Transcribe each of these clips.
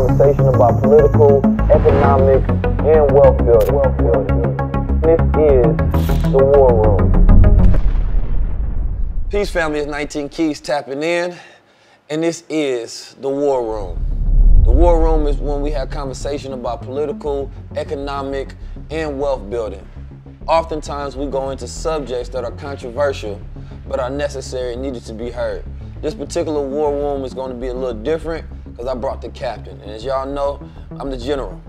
conversation about political, economic, and wealth building. This is the War Room. Peace, family. It's 19 Keys tapping in, and this is the War Room. The War Room is when we have conversation about political, economic, and wealth building. Oftentimes, we go into subjects that are controversial, but are necessary and needed to be heard. This particular War Room is going to be a little different because I brought the captain. And as y'all know, I'm the general.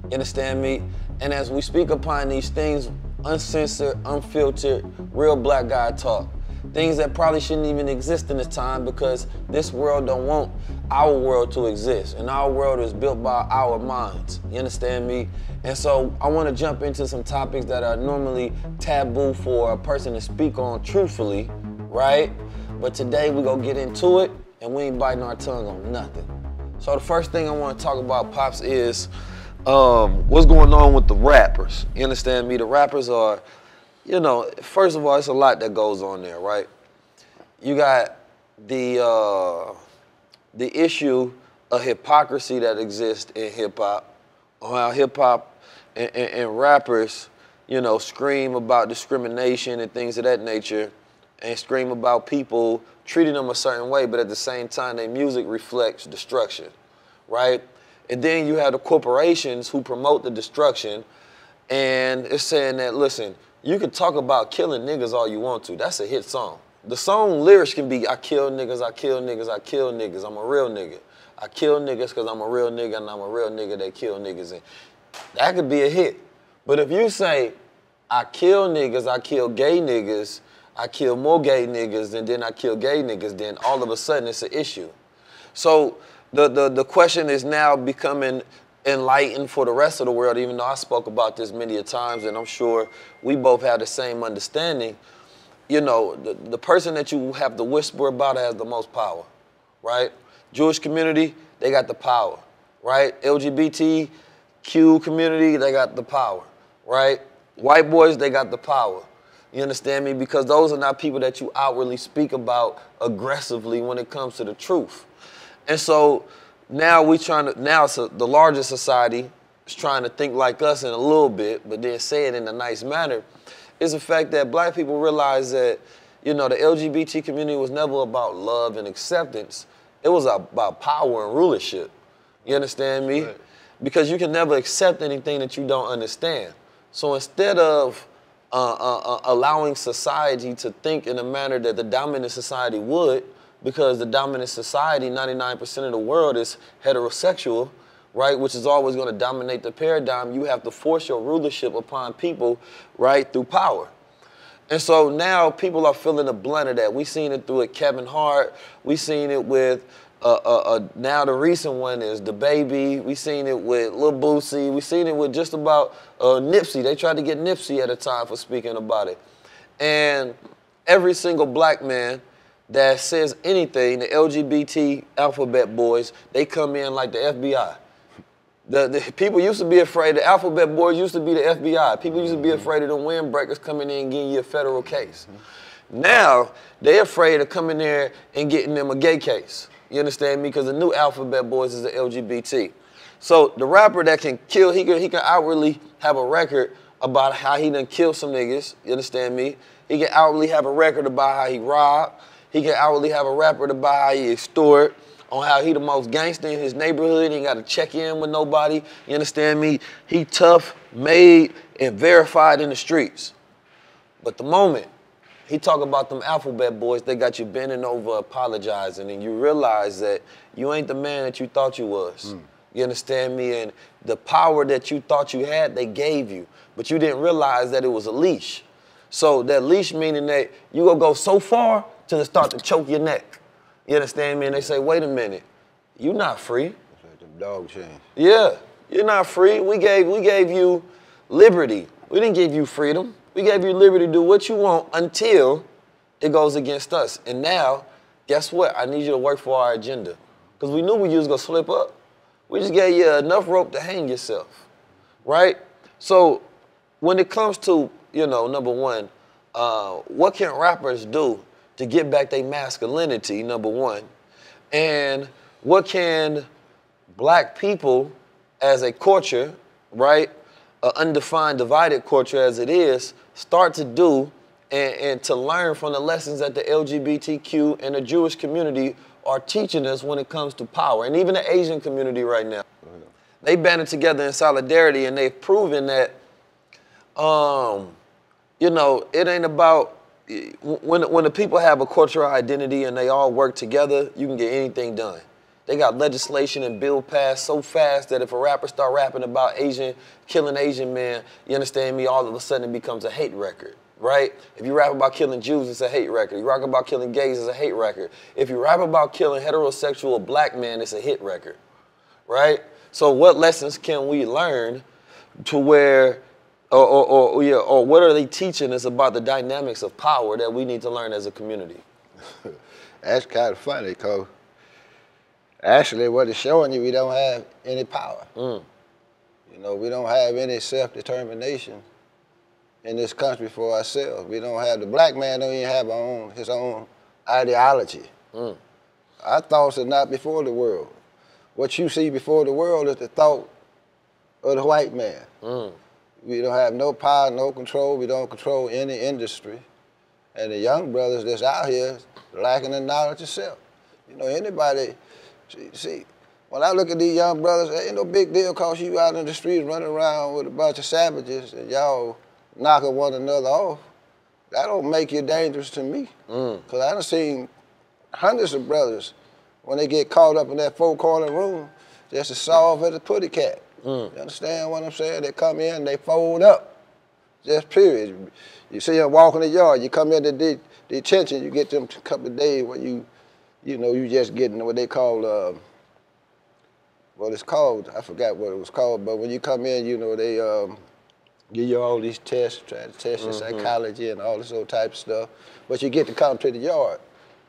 You understand me? And as we speak upon these things, uncensored, unfiltered, real black guy talk. Things that probably shouldn't even exist in this time because this world don't want our world to exist. And our world is built by our minds. You understand me? And so I want to jump into some topics that are normally taboo for a person to speak on truthfully, right? But today we're going to get into it and we ain't biting our tongue on nothing. So the first thing I want to talk about, Pops, is what's going on with the rappers. You understand me? The rappers are, you know, first of all, it's a lot that goes on there, right? You got the issue of hypocrisy that exists in hip-hop, how hip-hop and rappers, you know, scream about discrimination and things of that nature and scream about people treating them a certain way, but at the same time, their music reflects destruction, right? And then you have the corporations who promote the destruction, and it's saying that, listen, you can talk about killing niggas all you want to. That's a hit song. The song lyrics can be, I kill niggas, I kill niggas, I kill niggas, I'm a real nigga. I kill niggas because I'm a real nigga and I'm a real nigga that kill niggas. And that could be a hit. But if you say, I kill niggas, I kill gay niggas, I kill more gay niggas, and then I kill gay niggas, then all of a sudden it's an issue. So the question is now becoming enlightened for the rest of the world, even though I spoke about this many a times, and I'm sure we both have the same understanding. You know, the person that you have to whisper about has the most power, right? Jewish community, they got the power, right? LGBTQ community, they got the power, right? White boys, they got the power. You understand me? Because those are not people that you outwardly speak about aggressively when it comes to the truth. And so now the larger society is trying to think like us in a little bit, but then say it in a nice manner, is the fact that black people realize that, you know, the LGBT community was never about love and acceptance. It was about power and rulership. You understand me? Right. Because you can never accept anything that you don't understand. So instead of allowing society to think in a manner that the dominant society would, because the dominant society, 99% of the world is heterosexual, right, which is always going to dominate the paradigm, you have to force your rulership upon people, right, through power. And so now people are feeling the blunt of that. We seen it through Kevin Hart. We seen it with, now the recent one is DaBaby. We seen it with Lil Boosie. We seen it with just about Nipsey. They tried to get Nipsey at a time for speaking about it. And every single black man that says anything, the LGBT alphabet boys, they come in like the FBI. The people used to be afraid, the alphabet boys used to be the FBI. People used to be afraid of the windbreakers coming in and getting you a federal case. Now, they're afraid of coming there and getting them a gay case. You understand me? Because the new alphabet boys is the LGBT. So the rapper that can kill, he can outwardly have a record about how he done killed some niggas. You understand me? He can outwardly have a record about how he robbed. He can outwardly have a record about how he extort, on how he the most gangster in his neighborhood. He ain't got to check in with nobody. You understand me? He tough, made, and verified in the streets. But the moment he talk about them alphabet boys, they got you bending over, apologizing, and you realize that you ain't the man that you thought you was. You understand me? And the power that you thought you had, they gave you. But you didn't realize that it was a leash. So that leash meaning that you gonna go so far till it start to choke your neck. You understand me? And they say, wait a minute, you not free. It's like the dog chain. Yeah, you're not free. We gave you liberty. We didn't give you freedom. We gave you liberty to do what you want until it goes against us. And now, guess what? I need you to work for our agenda. Because we knew you was going to slip up. We just gave you enough rope to hang yourself, right? So when it comes to, you know, number one, what can rappers do to get back their masculinity, number one? And what can black people as a culture, right, an undefined, divided culture as it is, start to do and to learn from the lessons that the LGBTQ and the Jewish community are teaching us when it comes to power, and even the Asian community right now. They banded together in solidarity, and they've proven that, you know, it ain't about, when the people have a cultural identity and they all work together, you can get anything done. They got legislation and bill passed so fast that if a rapper start rapping about killing Asian men, you understand me, all of a sudden it becomes a hate record, right? If you rap about killing Jews, it's a hate record. You rap about killing gays, it's a hate record. If you rap about killing heterosexual black men, it's a hit record, right? So what lessons can we learn to where, or what are they teaching us about the dynamics of power that we need to learn as a community? That's kind of funny, because actually what it's showing you, we don't have any power. You know, we don't have any self-determination in this country for ourselves. We don't have, the black man don't even have his own ideology. Our thoughts are not before the world. What you see before the world is the thought of the white man. We don't have no power, no control. We don't control any industry. And the young brothers that's out here lacking the knowledge of self. You know, anybody, see, when I look at these young brothers, it ain't no big deal because you out in the streets running around with a bunch of savages and y'all knocking one another off. That don't make you dangerous to me. Because I done seen hundreds of brothers, when they get caught up in that four-corner room, just as soft as a putty cat. You understand what I'm saying? They come in, they fold up, just period. You see them walk in the yard, you come into detention, you get them a couple of days where you know, you just getting what they call, what it's called, I forgot what it was called, but when you come in, you know, they give you all these tests, try to test your psychology and all this old type of stuff, but you get to come to the yard,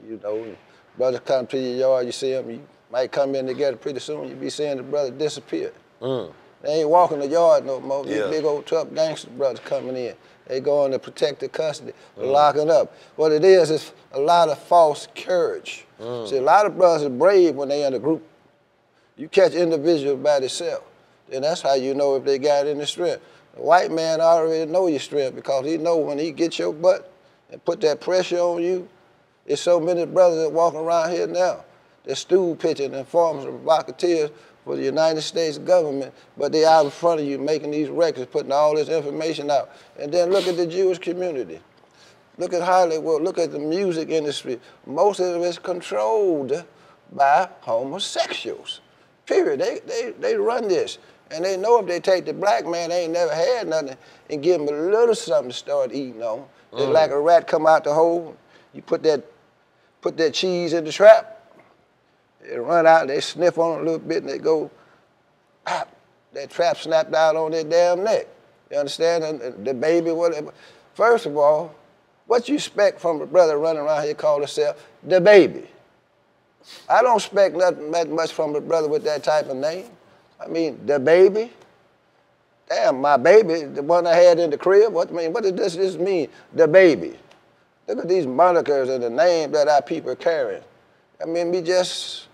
you know. Brothers come to your yard, you see them, you might come in together pretty soon, you be seeing the brother disappear. They ain't walking the yard no more. These big old tough gangster brothers coming in. They go into protective custody, locking up. What it is a lot of false courage. See, a lot of brothers are brave when they in a group. You catch individuals by themselves, then that's how you know if they got any strength. The white man already know your strength because he know when he gets your butt and put that pressure on you. There's so many brothers that walking around here now. They're stool pitching and forms of provocateurs for the United States government, but they out in front of you making these records, putting all this information out. And then look at the Jewish community. Look at Hollywood, look at the music industry. Most of it is controlled by homosexuals, period. They run this. And they know if they take the black man, they ain't never had nothing, and give him a little something to start eating on. It's like a rat come out the hole, you put that cheese in the trap, they run out, they sniff on it a little bit, and they go, pop. That trap snapped out on their damn neck. You understand? And the baby, whatever. First of all, what you expect from a brother running around here called himself the baby? I don't expect nothing that much from a brother with that type of name. I mean, the baby? Damn, my baby, the one I had in the crib? What does this mean, the baby? Look at these monikers and the name that our people are carrying. I mean, we just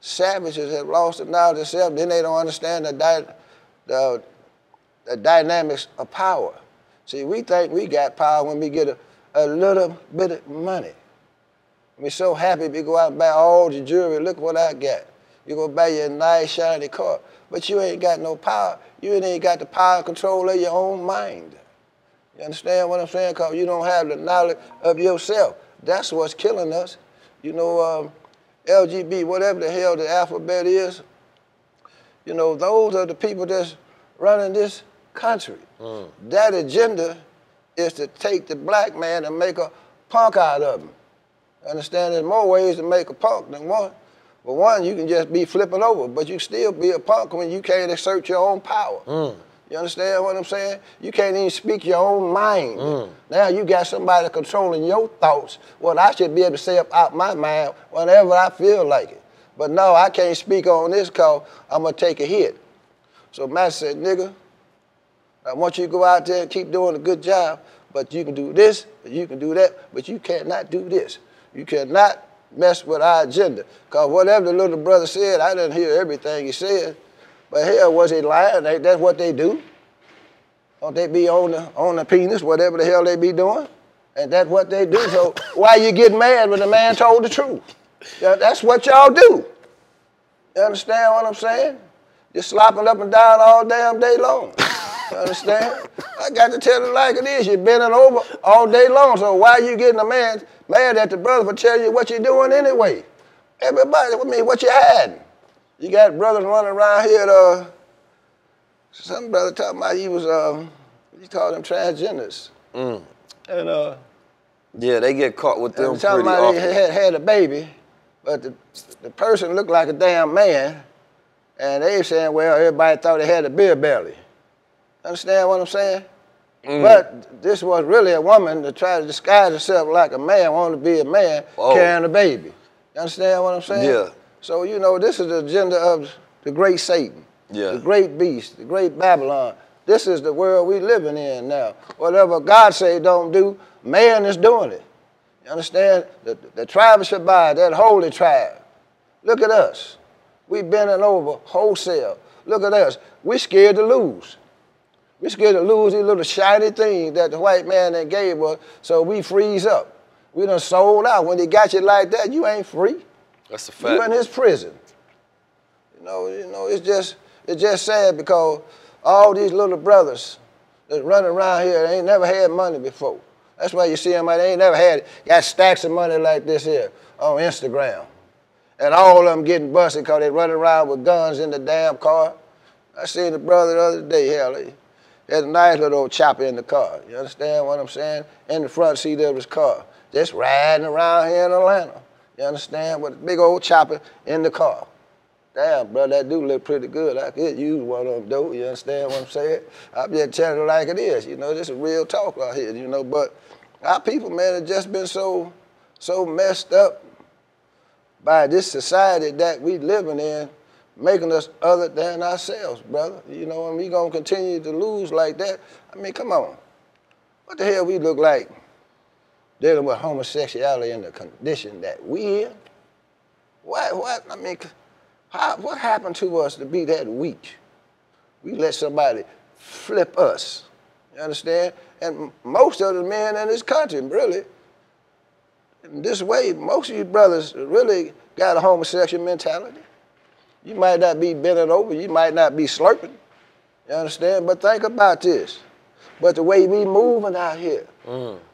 savages have lost the knowledge of self, then they don't understand the dynamics of power. See, we think we got power when we get a little bit of money. We're so happy we go out and buy all the jewelry. Look what I got. You go buy your nice, shiny car, but you ain't got no power. You ain't got the power and control of your own mind. You understand what I'm saying? Because you don't have the knowledge of yourself. That's what's killing us. You know, LGBT, whatever the hell the alphabet is, you know, those are the people that's running this country. That agenda is to take the black man and make a punk out of him. Understand, there's more ways to make a punk than one. But one, you can just be flipping over, but you still be a punk when you can't exert your own power. You understand what I'm saying? You can't even speak your own mind. Now you got somebody controlling your thoughts, what I should be able to say out my mind whenever I feel like it. But no, I can't speak on this cause I'm gonna take a hit. So Master said, nigga, I want you to go out there and keep doing a good job, but you can do this, you can do that, but you cannot do this. You cannot mess with our agenda. Because whatever the little brother said, I didn't hear everything he said. But hell, was he lying? That's what they do. Don't they be on the penis, whatever the hell they be doing? And that's what they do. So why you get mad when the man told the truth? Yeah, that's what y'all do. You understand what I'm saying? Just slopping up and down all damn day long. You understand? I got to tell it like it is. You're bending over all day long. So why you getting a man mad at the brother for telling you what you're doing anyway? Everybody, I mean, what you hiding? You got brothers running around here. Some brother talking about he was, you call them transgenders. Mm. And yeah, they get caught with them talking pretty about often. they had a baby, but the person looked like a damn man, and they saying, well, everybody thought they had a beer belly. Understand what I'm saying? Mm. But this was really a woman that tried to disguise herself like a man, wanted to be a man, carrying a baby. You understand what I'm saying? Yeah. So, you know, this is the agenda of the great Satan, the great beast, the great Babylon. This is the world we living in now. Whatever God say don't do, man is doing it. You understand? The tribe of Shabbat, that holy tribe. Look at us. We bending over wholesale. Look at us. We scared to lose. We scared to lose these little shiny things that the white man that gave us, so we freeze up. We done sold out. When they got you like that, you ain't free. That's a fact. You in his prison. You know, it's just sad because all these little brothers that's running around here, they ain't never had money before. That's why you see them, they ain't never had, got stacks of money like this here on Instagram. And all of them getting busted because they running around with guns in the damn car. I seen the brother the other day, hell, he had a nice little old chopper in the car. You understand what I'm saying? In the front seat of his car. Just riding around here in Atlanta. You understand? With a big old chopper in the car. Damn, bro, that do look pretty good. I could use one of them, though. You understand what I'm saying? I'm just telling it like it is. You know, this is real talk out here, you know. But our people, man, have just been so messed up by this society that we living in, making us other than ourselves, brother. You know, and we gonna continue to lose like that. I mean, come on. What the hell we look like dealing with homosexuality in the condition that we in? What? I mean, what happened to us to be that weak? We let somebody flip us. You understand? And most of the men in this country, really, in this way, most of you brothers really got a homosexual mentality. You might not be bending over, you might not be slurping. You understand? But think about this. But the way we moving out here,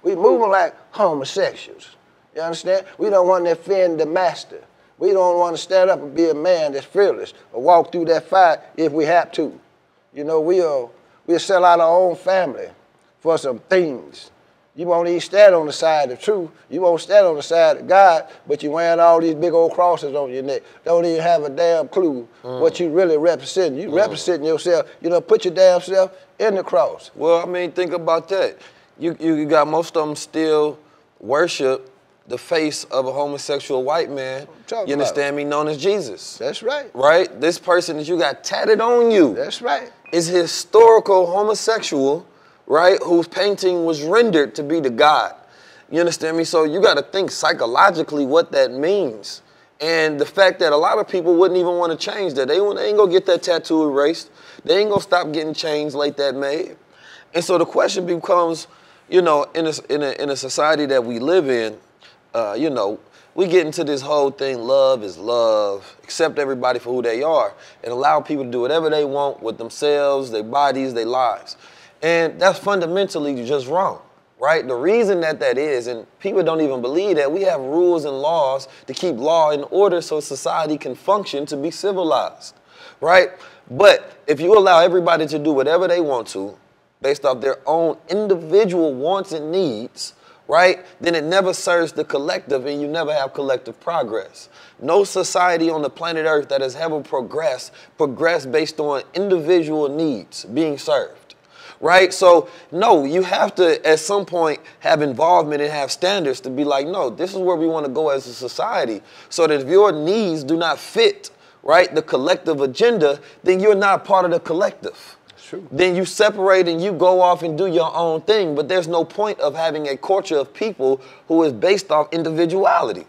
we moving like homosexuals. You understand? We don't want to offend the master. We don't want to stand up and be a man that's fearless or walk through that fight if we have to. You know, we'll sell out our own family for some things. You won't even stand on the side of truth. You won't stand on the side of God, but you're wearing all these big old crosses on your neck. Don't even have a damn clue what you really represent. You representing yourself. You know, put your damn self in the cross. Well, I mean, think about that. You got most of them still worship the face of a homosexual white man, you understand me, known as Jesus. That's right. Right? This person that you got tatted on you. That's right. Is historical homosexual, right, whose painting was rendered to be the God. You understand me? So you got to think psychologically what that means. And the fact that a lot of people wouldn't even want to change that. They ain't going to get that tattoo erased. They ain't going to stop getting chains like that made. And so the question becomes, you know, in a society that we live in, you know, we get into this whole thing, love is love, accept everybody for who they are, and allow people to do whatever they want with themselves, their bodies, their lives. And that's fundamentally just wrong, right? The reason that is, and people don't even believe that, we have rules and laws to keep law in order so society can function to be civilized, right? But if you allow everybody to do whatever they want to, based off their own individual wants and needs, right, then it never serves the collective and you never have collective progress. No society on the planet Earth that has ever progressed based on individual needs being served, right? So, no, you have to, at some point, have involvement and have standards to be like, no, this is where we want to go as a society, so that if your needs do not fit, right, the collective agenda, then you're not part of the collective. True. Then you separate and you go off and do your own thing, but there's no point of having a culture of people who is based off individuality.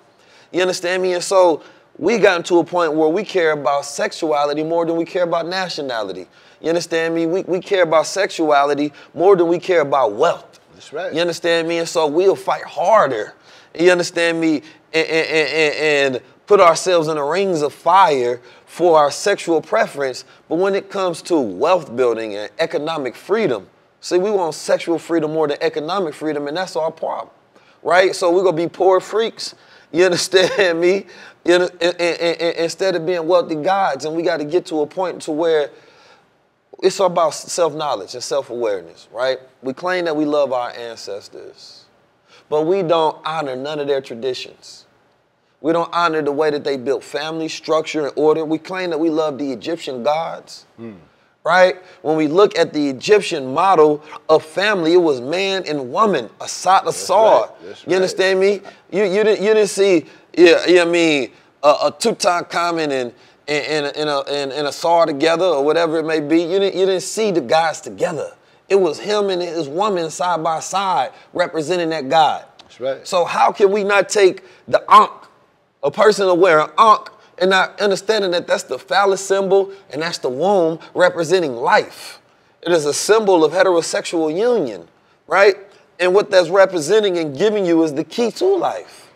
You understand me? And so we gotten to a point where we care about sexuality more than we care about nationality. You understand me? We care about sexuality more than we care about wealth. That's right. You understand me? And so we'll fight harder. You understand me? And put ourselves in the rings of fire for our sexual preference. But when it comes to wealth building and economic freedom, see, we want sexual freedom more than economic freedom, and that's our problem, right? So we're going to be poor freaks, you understand me, instead of being wealthy gods. And we got to get to a point to where it's all about self-knowledge and self-awareness, right? We claim that we love our ancestors, but we don't honor none of their traditions. We don't honor the way that they built family, structure, and order. We claim that we love the Egyptian gods, right? When we look at the Egyptian model of family, it was man and woman, a sword. That's You understand me? You didn't see, a Tutankhamun and a sword together or whatever it may be. You didn't see the guys together. It was him and his woman side by side representing that God. That's right. So how can we not take the Ankh, a person to wear an Ankh, and not understanding that that's the phallus symbol and that's the womb representing life? It is a symbol of heterosexual union, right? And what that's representing and giving you is the key to life.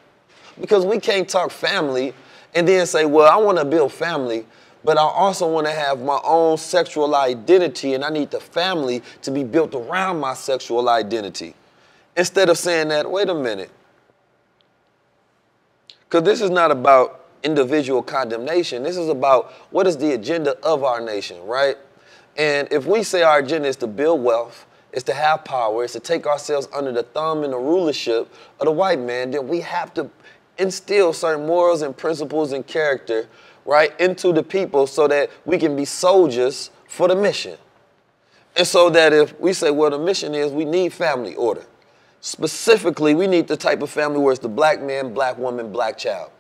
Because we can't talk family and then say, well, I want to build family, but I also want to have my own sexual identity, and I need the family to be built around my sexual identity. Instead of saying that, wait a minute. Because this is not about individual condemnation. This is about what is the agenda of our nation, right? And if we say our agenda is to build wealth, is to have power, is to take ourselves under the thumb and the rulership of the white man, then we have to instill certain morals and principles and character, right, into the people so that we can be soldiers for the mission. And so that if we say, well, the mission is we need family order. Specifically, we need the type of family where it's the black man, black woman, black child.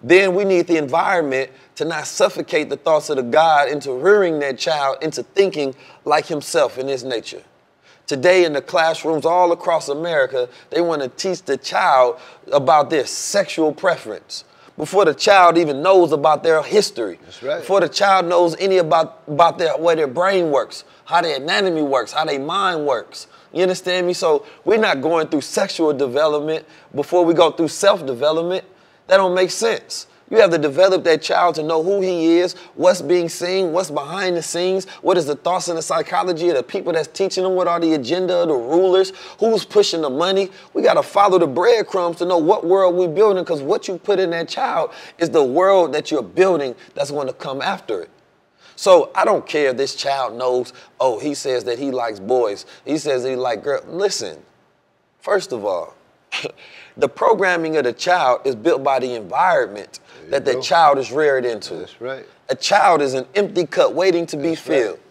Then we need the environment to not suffocate the thoughts of the God into rearing that child into thinking like himself in his nature. Today in the classrooms all across America, they want to teach the child about their sexual preference before the child even knows about their history. That's right. Before the child knows any about their way their brain works, how their anatomy works, how their mind works. You understand me? So we're not going through sexual development before we go through self-development. That don't make sense. You have to develop that child to know who he is, what's being seen, what's behind the scenes, what is the thoughts and the psychology of the people that's teaching them, what are the agenda of the rulers, who's pushing the money. We got to follow the breadcrumbs to know what world we're building, because what you put in that child is the world that you're building that's going to come after it. So I don't care if this child knows, oh, he says that he likes boys. He says that he likes girls. Listen, first of all, the programming of the child is built by the environment that the child is reared into. That's right. A child is an empty cup waiting to be filled. Right.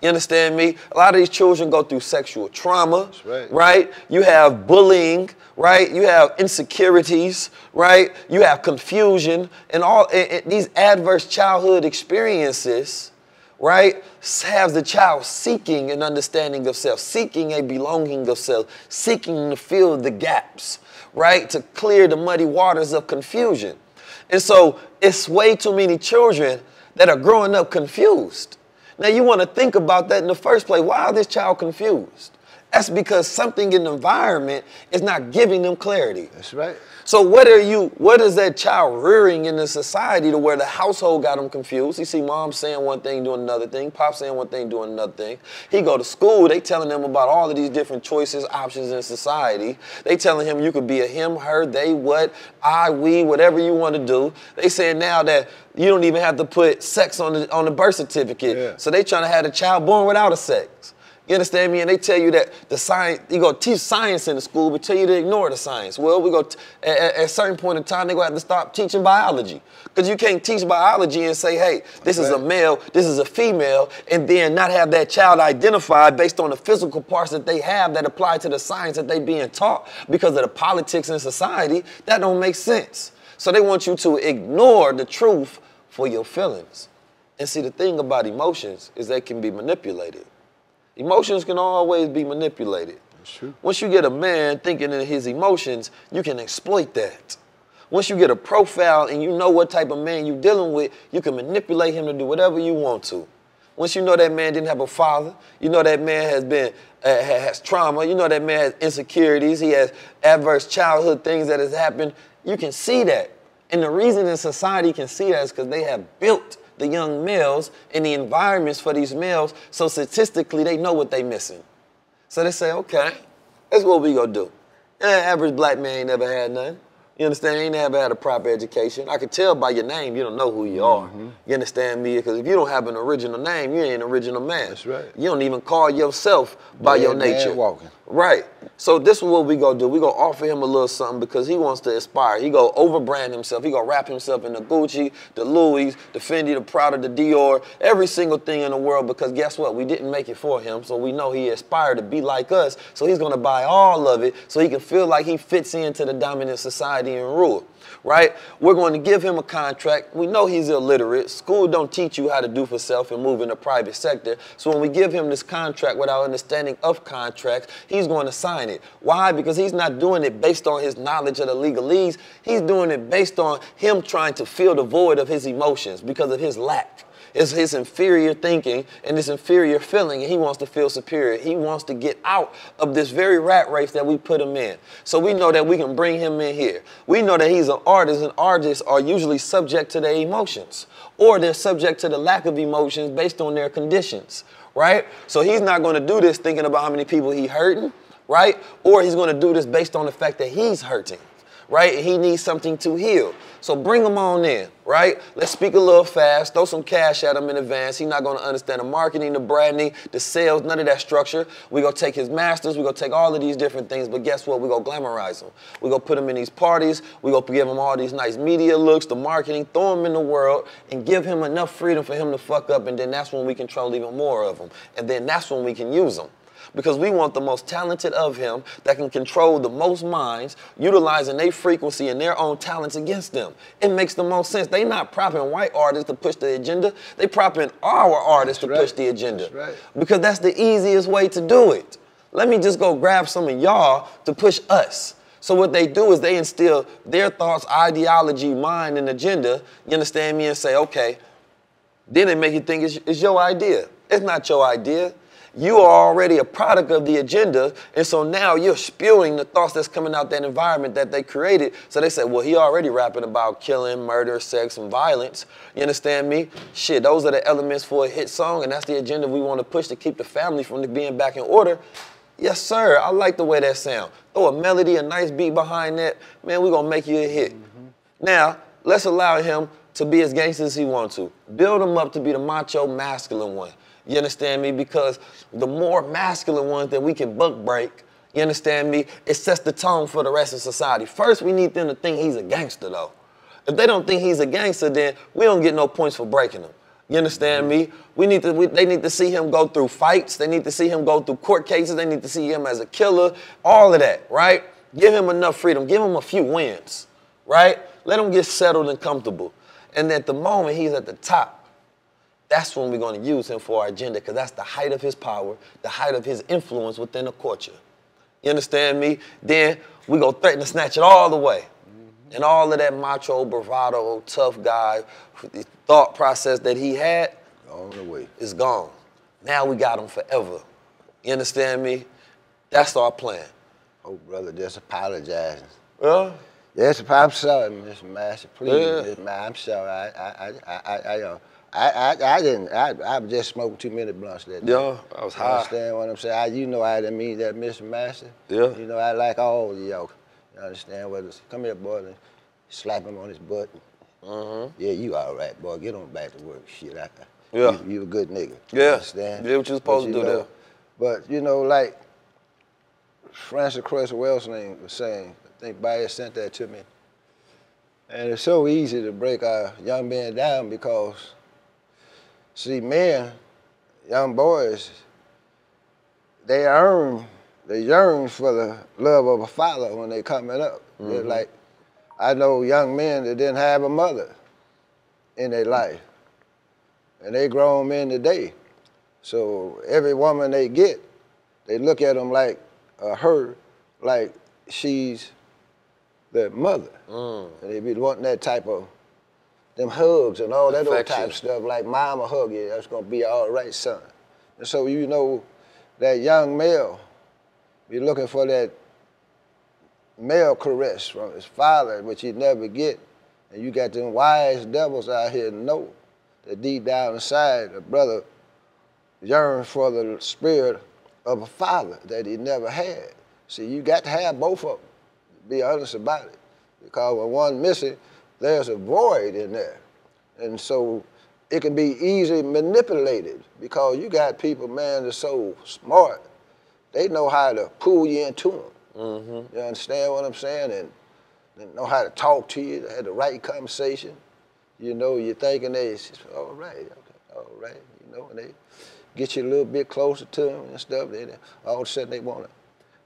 You understand me? A lot of these children go through sexual trauma, That's right? You have bullying, right? You have insecurities, right? You have confusion, and all these adverse childhood experiences, right, has the child seeking an understanding of self, seeking a belonging of self, seeking to fill the gaps, right, to clear the muddy waters of confusion. And so it's way too many children that are growing up confused. Now you want to think about that in the first place. Why is this child confused? That's because something in the environment is not giving them clarity. That's right. So what is that child rearing in the society to where the household got him confused? You see mom saying one thing, doing another thing, pop saying one thing, doing another thing. He go to school, they telling him about all of these different choices, options in society. They telling him you could be a him, her, they, what, I, we, whatever you want to do. They saying now that you don't even have to put sex on the birth certificate. Yeah. So they trying to have a child born without a sex. You understand me? And they tell you that the science, you go teach science in the school, but tell you to ignore the science. Well, we go at a certain point in time, they're going to have to stop teaching biology. Because you can't teach biology and say, hey, this is a male, this is a female, and then not have that child identified based on the physical parts that they have that apply to the science that they being taught because of the politics in society. That don't make sense. So they want you to ignore the truth for your feelings. And see, the thing about emotions is they can be manipulated. Emotions can always be manipulated. That's true. Once you get a man thinking in his emotions, you can exploit that. Once you get a profile and you know what type of man you're dealing with, you can manipulate him to do whatever you want to. Once you know that man didn't have a father, you know that man has been has trauma, you know that man has insecurities, he has adverse childhood things that has happened, you can see that. And the reason in society can see that is because they have built the young males and the environments for these males, so statistically they know what they missing. So they say, okay, that's what we gonna do. Average black man ain't never had nothing. You understand? Ain't never had a proper education. I could tell by your name you don't know who you are. You understand me? Because if you don't have an original name, you ain't an original man. That's right. You don't even call yourself by your nature. Man walking. Right. So this is what we gonna do. We gonna offer him a little something because he wants to aspire. He gonna overbrand himself. He gonna wrap himself in the Gucci, the Louis, the Fendi, the Prada, the Dior, every single thing in the world, because guess what? We didn't make it for him, so we know he aspired to be like us. So he's gonna buy all of it so he can feel like he fits into the dominant society and rule. Right? We're going to give him a contract. We know he's illiterate. School don't teach you how to do for self and move in the private sector. So when we give him this contract without understanding of contracts, he's going to sign it. Why? Because he's not doing it based on his knowledge of the legalese. He's doing it based on him trying to fill the void of his emotions because of his lack. It's his inferior thinking and this inferior feeling, and he wants to feel superior. He wants to get out of this very rat race that we put him in. So we know that we can bring him in here. We know that he's an artist, and artists are usually subject to their emotions, or they're subject to the lack of emotions based on their conditions, right? So he's not going to do this thinking about how many people he's hurting, right? Or he's going to do this based on the fact that he's hurting, right? And he needs something to heal. So bring him on in, right? Let's speak a little fast, throw some cash at him in advance. He's not going to understand the marketing, the branding, the sales, none of that structure. We're going to take his masters, we're going to take all of these different things, but guess what? We're going to glamorize him. We're going to put him in these parties, we're going to give him all these nice media looks, the marketing, throw him in the world, and give him enough freedom for him to fuck up, and then that's when we control even more of him. And then that's when we can use him. Because we want the most talented of him that can control the most minds, utilizing their frequency and their own talents against them. It makes the most sense. They not propping white artists to push the agenda. They propping our artists to push the agenda. That's right. Because that's the easiest way to do it. Let me just go grab some of y'all to push us. So what they do is they instill their thoughts, ideology, mind, and agenda, you understand me, and say, okay, then they make you think it's your idea. It's not your idea. You are already a product of the agenda, and so now you're spewing the thoughts that's coming out that environment that they created. So they say, well, he already rapping about killing, murder, sex, and violence. You understand me? Shit, those are the elements for a hit song, and that's the agenda we want to push to keep the family from being back in order. Yes, sir, I like the way that sound. Throw a melody, a nice beat behind that. Man, we're going to make you a hit. Now, let's allow him to be as gangster as he wants to. Build him up to be the macho, masculine one. You understand me? Because the more masculine ones that we can buck break, you understand me, it sets the tone for the rest of society. First, we need them to think he's a gangster, though. If they don't think he's a gangster, then we don't get no points for breaking him. You understand me? They need to see him go through fights. They need to see him go through court cases. They need to see him as a killer, all of that, right? Give him enough freedom. Give him a few wins, right? Let him get settled and comfortable. And at the moment he's at the top, that's when we're going to use him for our agenda, because that's the height of his power, the height of his influence within the culture. You understand me? Then we go threaten to snatch it all away. And all of that macho, bravado, tough guy, thought process that he had is gone. Now we got him forever. You understand me? That's our plan. Oh, brother, just apologizing. Yeah? Yes, I'm sorry, Mr. Master. Please, Mr. Master, I'm sorry. I was just smoking too many blunts that day. Yeah, I was high. You understand what I'm saying? You know I didn't mean that, Mr. Master. Yeah. You know I like all of y'all. You understand what it's, come here, boy, and slap him on his butt. Yeah, you all right, boy. Get on back to work. Shit, you a good nigga. Yeah. You understand? Yeah, what you supposed to do there. But, you know, like Francis Cress Welsing was saying, I think Bayer sent that to me. And it's so easy to break our young men down because, see, men, young boys, they yearn for the love of a father when they coming up. They're like, I know young men that didn't have a mother in their life, and they grown men today. So every woman they get, they look at them like her, like she's their mother. And they be wanting that type of, them hugs and all that old type of stuff, like mama hug you, that's gonna be all right, son. And so you know, that young male be looking for that male caress from his father, which he never get. And you got them wise devils out here know that deep down inside, a brother yearns for the spirit of a father that he never had. See, you got to have both of them, be honest about it. Because when one's missing, there's a void in there. And so it can be easily manipulated because you got people, man, that's so smart. They know how to pull you into them. You understand what I'm saying? And they know how to talk to you, they have the right conversation. You know, you're thinking they, all right, okay, all right, you know, and they get you a little bit closer to them and stuff. Then all of a sudden they want to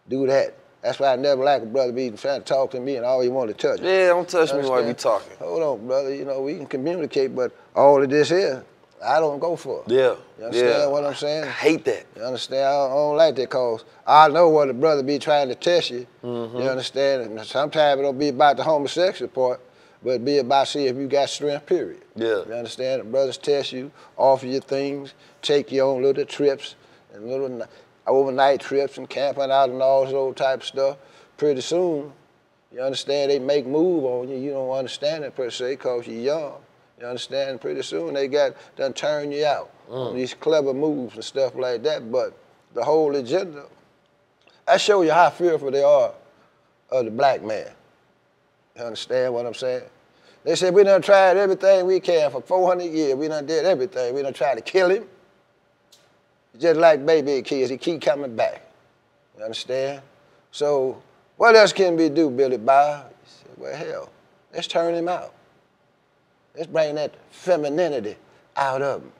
do that. That's why I never like a brother be trying to talk to me and all you want to touch me. Yeah, don't touch me while you talking. Hold on, brother. You know, we can communicate, but all of this here, I don't go for. Yeah. You understand what I'm saying? I hate that. You understand? I don't like that because I know what a brother be trying to test you. You understand? And sometimes it don't be about the homosexual part, but it be about see if you got strength, period. Yeah. You understand? The brothers test you, offer you things, take you on little trips and little overnight trips and camping out and all this old type of stuff. Pretty soon, you understand, they make move on you. You don't understand it per se because you're young. You understand? Pretty soon they got done turn you out on these clever moves and stuff like that. But the whole agenda, I show you how fearful they are of the black man. You understand what I'm saying? They said we done tried everything we can for 400 years. We done did everything. We done tried to kill him. Just like baby kids, he keep coming back. You understand? So what else can we do, Billy Bob? He said, well, hell, let's turn him out. Let's bring that femininity out of him.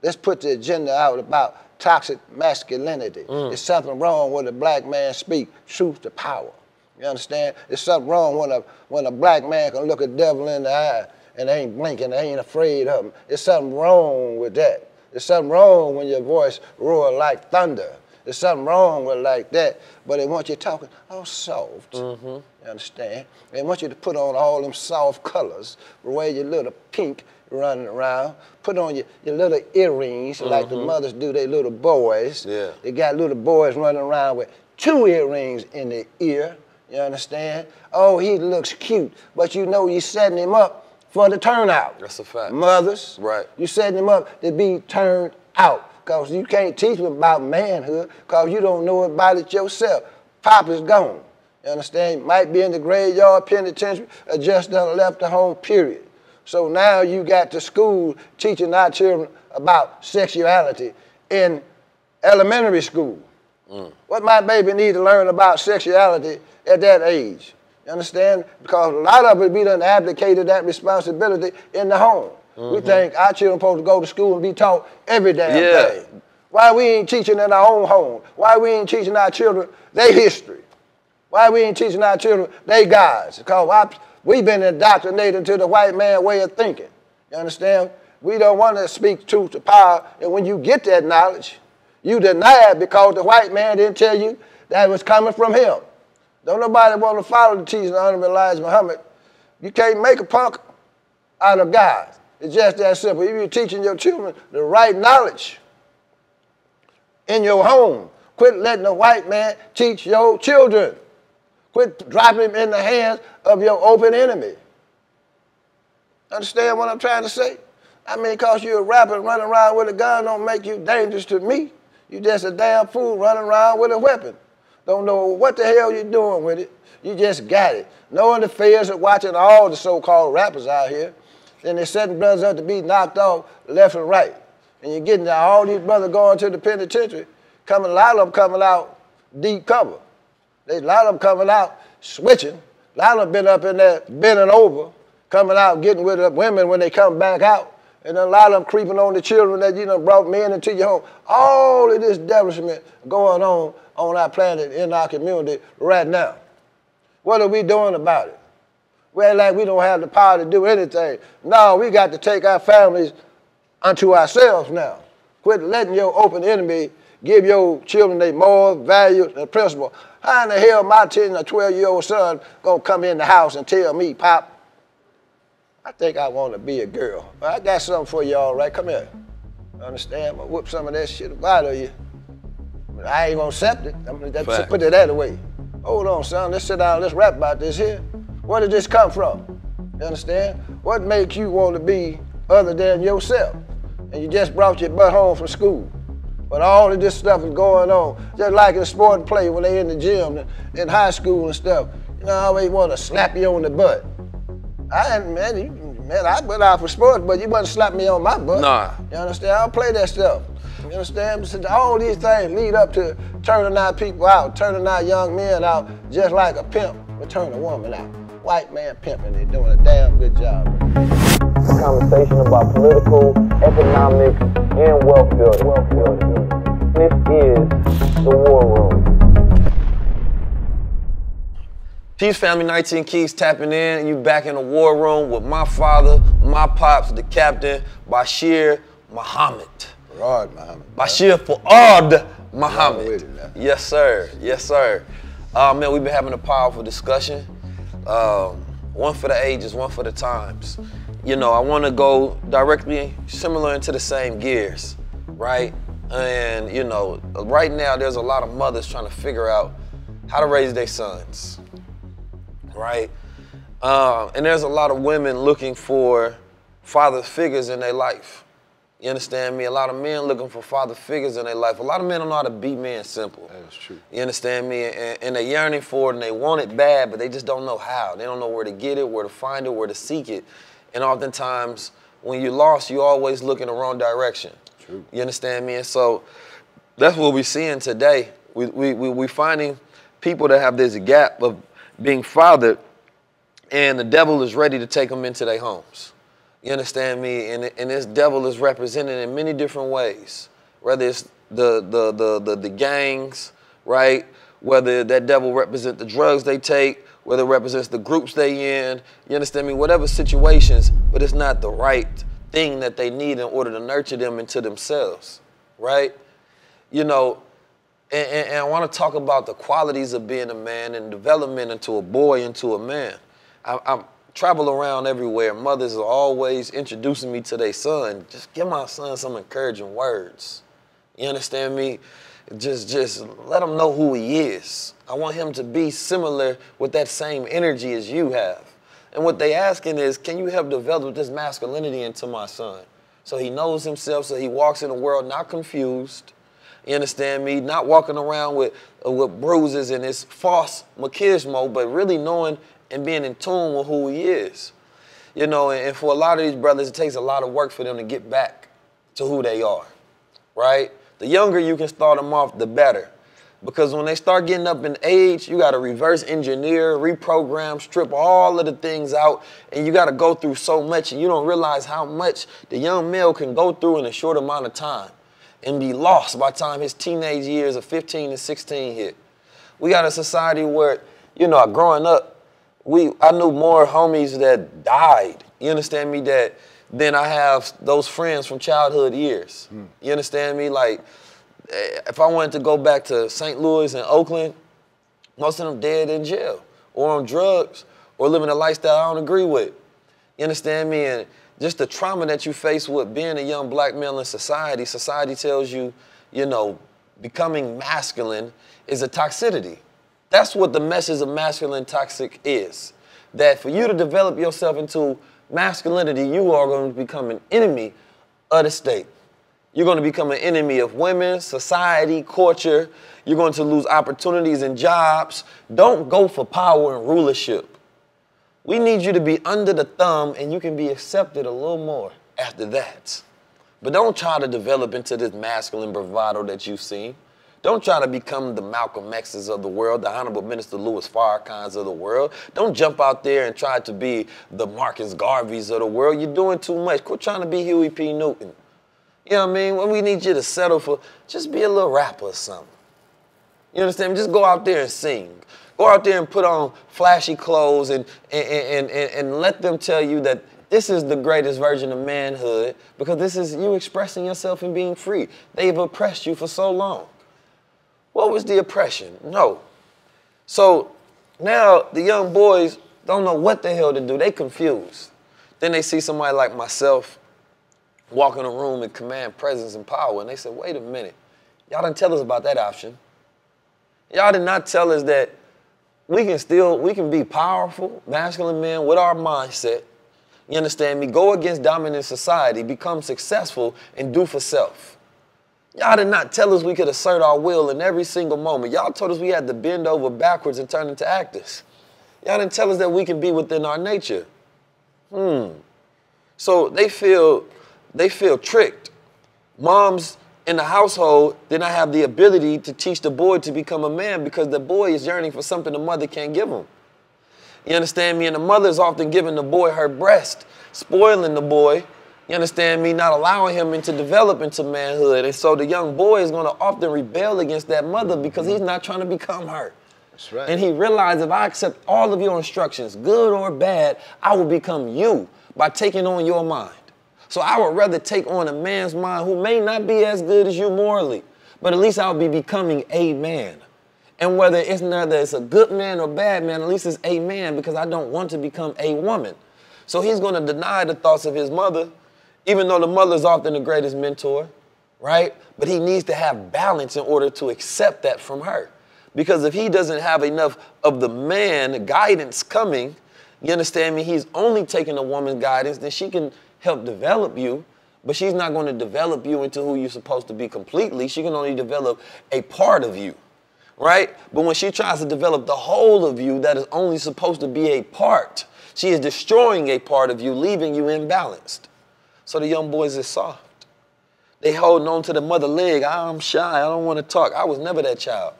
Let's put the agenda out about toxic masculinity. There's something wrong when a black man speak truth to power. You understand? There's something wrong when a black man can look a devil in the eye and ain't blinking, ain't afraid of him. There's something wrong with that. There's something wrong when your voice roars like thunder. There's something wrong with like that, but they want you talking all soft, you understand? They want you to put on all them soft colors, wear your little pink running around, put on your little earrings like the mothers do their little boys. Yeah. They got little boys running around with 2 earrings in their ear, you understand? Oh, he looks cute, but you know you're setting him up for the turnout. That's a fact. Mothers, right? You setting them up to be turned out because you can't teach them about manhood because you don't know about it yourself. Papa's gone. You understand? Might be in the graveyard, penitentiary, or just done left the home, period. So now you got to school teaching our children about sexuality in elementary school. What my baby need to learn about sexuality at that age? You understand? Because a lot of it, we done abdicated that responsibility in the home. We think our children supposed to go to school and be taught every damn thing. Why we ain't teaching in our own home? Why we ain't teaching our children their history? Why we ain't teaching our children their gods? Because we've been indoctrinated into the white man way of thinking. You understand? We don't want to speak truth to power, and when you get that knowledge, you deny it because the white man didn't tell you that it was coming from him. Don't nobody want to follow the teaching of Honorable Elijah Muhammad. You can't make a punk out of God. It's just that simple. If you're teaching your children the right knowledge in your home, quit letting the white man teach your children. Quit dropping them in the hands of your open enemy. Understand what I'm trying to say? I mean, because you're a rapper running around with a gun don't make you dangerous to me. You just a damn fool running around with a weapon. Don't know what the hell you're doing with it. You just got it. No interference with watching all the so-called rappers out here. Then they're setting brothers up to be knocked off left and right. And you're getting all these brothers going to the penitentiary, a lot of them coming out deep cover. A lot of them coming out switching. A lot of them been up in there bending over, coming out getting with the women when they come back out. And a lot of them creeping on the children that you done brought men into your home. All of this devilishment going on our planet, in our community right now. What are we doing about it? We're like we don't have the power to do anything. No, we got to take our families unto ourselves now. Quit letting your open enemy give your children their moral values and principles. How in the hell my 10 or 12-year-old son gonna come in the house and tell me, Pop, I think I want to be a girl. But I got something for y'all, right? Come here. Understand? I'm gonna whoop some of that shit out of you. But I ain't gonna accept it. I'm gonna put it that way. Hold on, son. Let's sit down. Let's rap about this here. Where did this come from? You understand? What makes you want to be other than yourself? And you just brought your butt home from school. But all of this stuff is going on, just like in sport and play when they in the gym, in high school and stuff. You know, I always want to slap you on the butt. I went out for sports, but you wasn't slap me on my butt. Nah. You understand? I don't play that stuff. You understand? So all these things lead up to turning our people out, turning our young men out, just like a pimp would turn a woman out. White man pimping, they're doing a damn good job. A conversation about political, economic, and wealth building. This is the War Room. Peace family, 19 Keys tapping in. You back in the War Room with my father, my pops, the captain, Bashir Muhammad. Rod Muhammad. Bashir Fuad Muhammad. Yes, sir. Yes, sir. Man, we've been having a powerful discussion. One for the ages, one for the times. You know, I want to go directly similar into the same gears, right? And, you know, right now there's a lot of mothers trying to figure out how to raise their sons, right? And there's a lot of women looking for father figures in their life. You understand me? A lot of men looking for father figures in their life. A lot of men don't know how to be men simple. That is true. You understand me? And they're yearning for it and they want it bad, but they just don't know how. They don't know where to get it, where to find it, where to seek it. And oftentimes, when you're lost, you always look in the wrong direction. True. You understand me? And so that's what we're seeing today. We're finding people that have this gap of being fathered, and the devil is ready to take them into their homes. You understand me? And this devil is represented in many different ways. Whether it's the gangs, right? Whether that devil represents the drugs they take, whether it represents the groups they in, you understand me? Whatever situations, but it's not the right thing that they need in order to nurture them into themselves, right? You know, and I want to talk about the qualities of being a man and development into a boy, into a man. I travel around everywhere. Mothers are always introducing me to their son. Just give my son some encouraging words. You understand me? Just let him know who he is. I want him to be similar with that same energy as you have. And what they asking is, can you help develop this masculinity into my son? So he knows himself, so he walks in the world not confused. You understand me? Not walking around with bruises and this false machismo, but really knowing and being in tune with who he is. You know, and for a lot of these brothers, it takes a lot of work for them to get back to who they are, right? The younger you can start them off, the better. Because when they start getting up in age, you got to reverse engineer, reprogram, strip all of the things out, and you got to go through so much, and you don't realize how much the young male can go through in a short amount of time and be lost by the time his teenage years of 15 and 16 hit. We got a society where, you know, growing up, I knew more homies that died, you understand me, than I have those friends from childhood years. You understand me? Like, if I wanted to go back to St. Louis and Oakland, most of them dead in jail or on drugs or living a lifestyle I don't agree with. You understand me? And just the trauma that you face with being a young black male in society, society tells you, you know, becoming masculine is a toxicity. That's what the message of masculine toxic is. That for you to develop yourself into masculinity, you are going to become an enemy of the state. You're going to become an enemy of women, society, culture. You're going to lose opportunities and jobs. Don't go for power and rulership. We need you to be under the thumb, and you can be accepted a little more after that. But don't try to develop into this masculine bravado that you've seen. Don't try to become the Malcolm X's of the world, the Honorable Minister Louis Farrakhan's of the world. Don't jump out there and try to be the Marcus Garveys of the world. You're doing too much. Quit trying to be Huey P. Newton. You know what I mean? When we need you to settle for, just be a little rapper or something. You understand? Just go out there and sing. Go out there and put on flashy clothes and let them tell you that this is the greatest version of manhood because this is you expressing yourself and being free. They've oppressed you for so long. What was the oppression? No. So now the young boys don't know what the hell to do. They confused. Then they see somebody like myself walk in a room and command presence and power, and they said, wait a minute. Y'all didn't tell us about that option. Y'all did not tell us that we can be powerful, masculine men with our mindset. You understand me? Go against dominant society, become successful, and do for self. Y'all did not tell us we could assert our will in every single moment. Y'all told us we had to bend over backwards and turn into actors. Y'all didn't tell us that we can be within our nature. So they feel tricked. Moms in the household did not have the ability to teach the boy to become a man because the boy is yearning for something the mother can't give him. You understand me? And the mother is often giving the boy her breast, spoiling the boy, you understand me, not allowing him to develop into manhood. And so the young boy is going to often rebel against that mother because he's not trying to become her. That's right. And he realized if I accept all of your instructions, good or bad, I will become you by taking on your mind. So I would rather take on a man's mind who may not be as good as you morally, but at least I'll be becoming a man. And whether it's a good man or bad man, at least it's a man because I don't want to become a woman. So he's going to deny the thoughts of his mother, even though the mother is often the greatest mentor, right? But he needs to have balance in order to accept that from her. Because if he doesn't have enough of the man guidance coming, you understand me, he's only taking a woman's guidance, then she can help develop you, but she's not going to develop you into who you're supposed to be completely. She can only develop a part of you, right? But when she tries to develop the whole of you that is only supposed to be a part, she is destroying a part of you, leaving you imbalanced. So the young boys is soft. They holding on to the mother leg. I'm shy. I don't want to talk. I was never that child.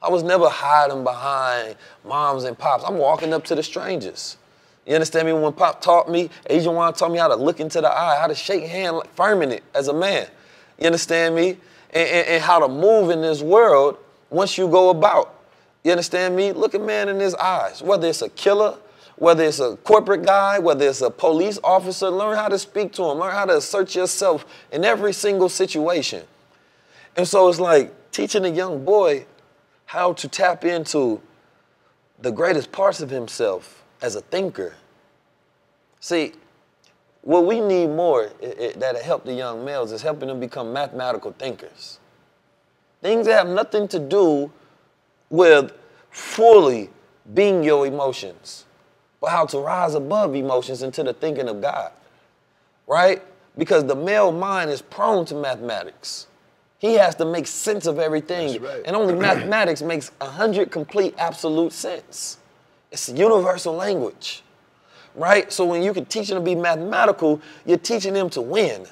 I was never hiding behind moms and pops. I'm walking up to the strangers. You understand me? When Pop taught me, Asian Juan taught me how to look into the eye, how to shake hand firm in it as a man. You understand me? And how to move in this world once you go about. You understand me? Look a man in his eyes. Whether it's a killer, whether it's a corporate guy, whether it's a police officer, learn how to speak to him. Learn how to assert yourself in every single situation. And so it's like teaching a young boy how to tap into the greatest parts of himself as a thinker. See, what we need more that'll help the young males is helping them become mathematical thinkers. Things that have nothing to do with fully being your emotions, but how to rise above emotions into the thinking of God, right? Because the male mind is prone to mathematics. He has to make sense of everything. That's right. And only mathematics makes 100 complete absolute sense. It's a universal language, right? So when you can teach him to be mathematical, you're teaching him to win.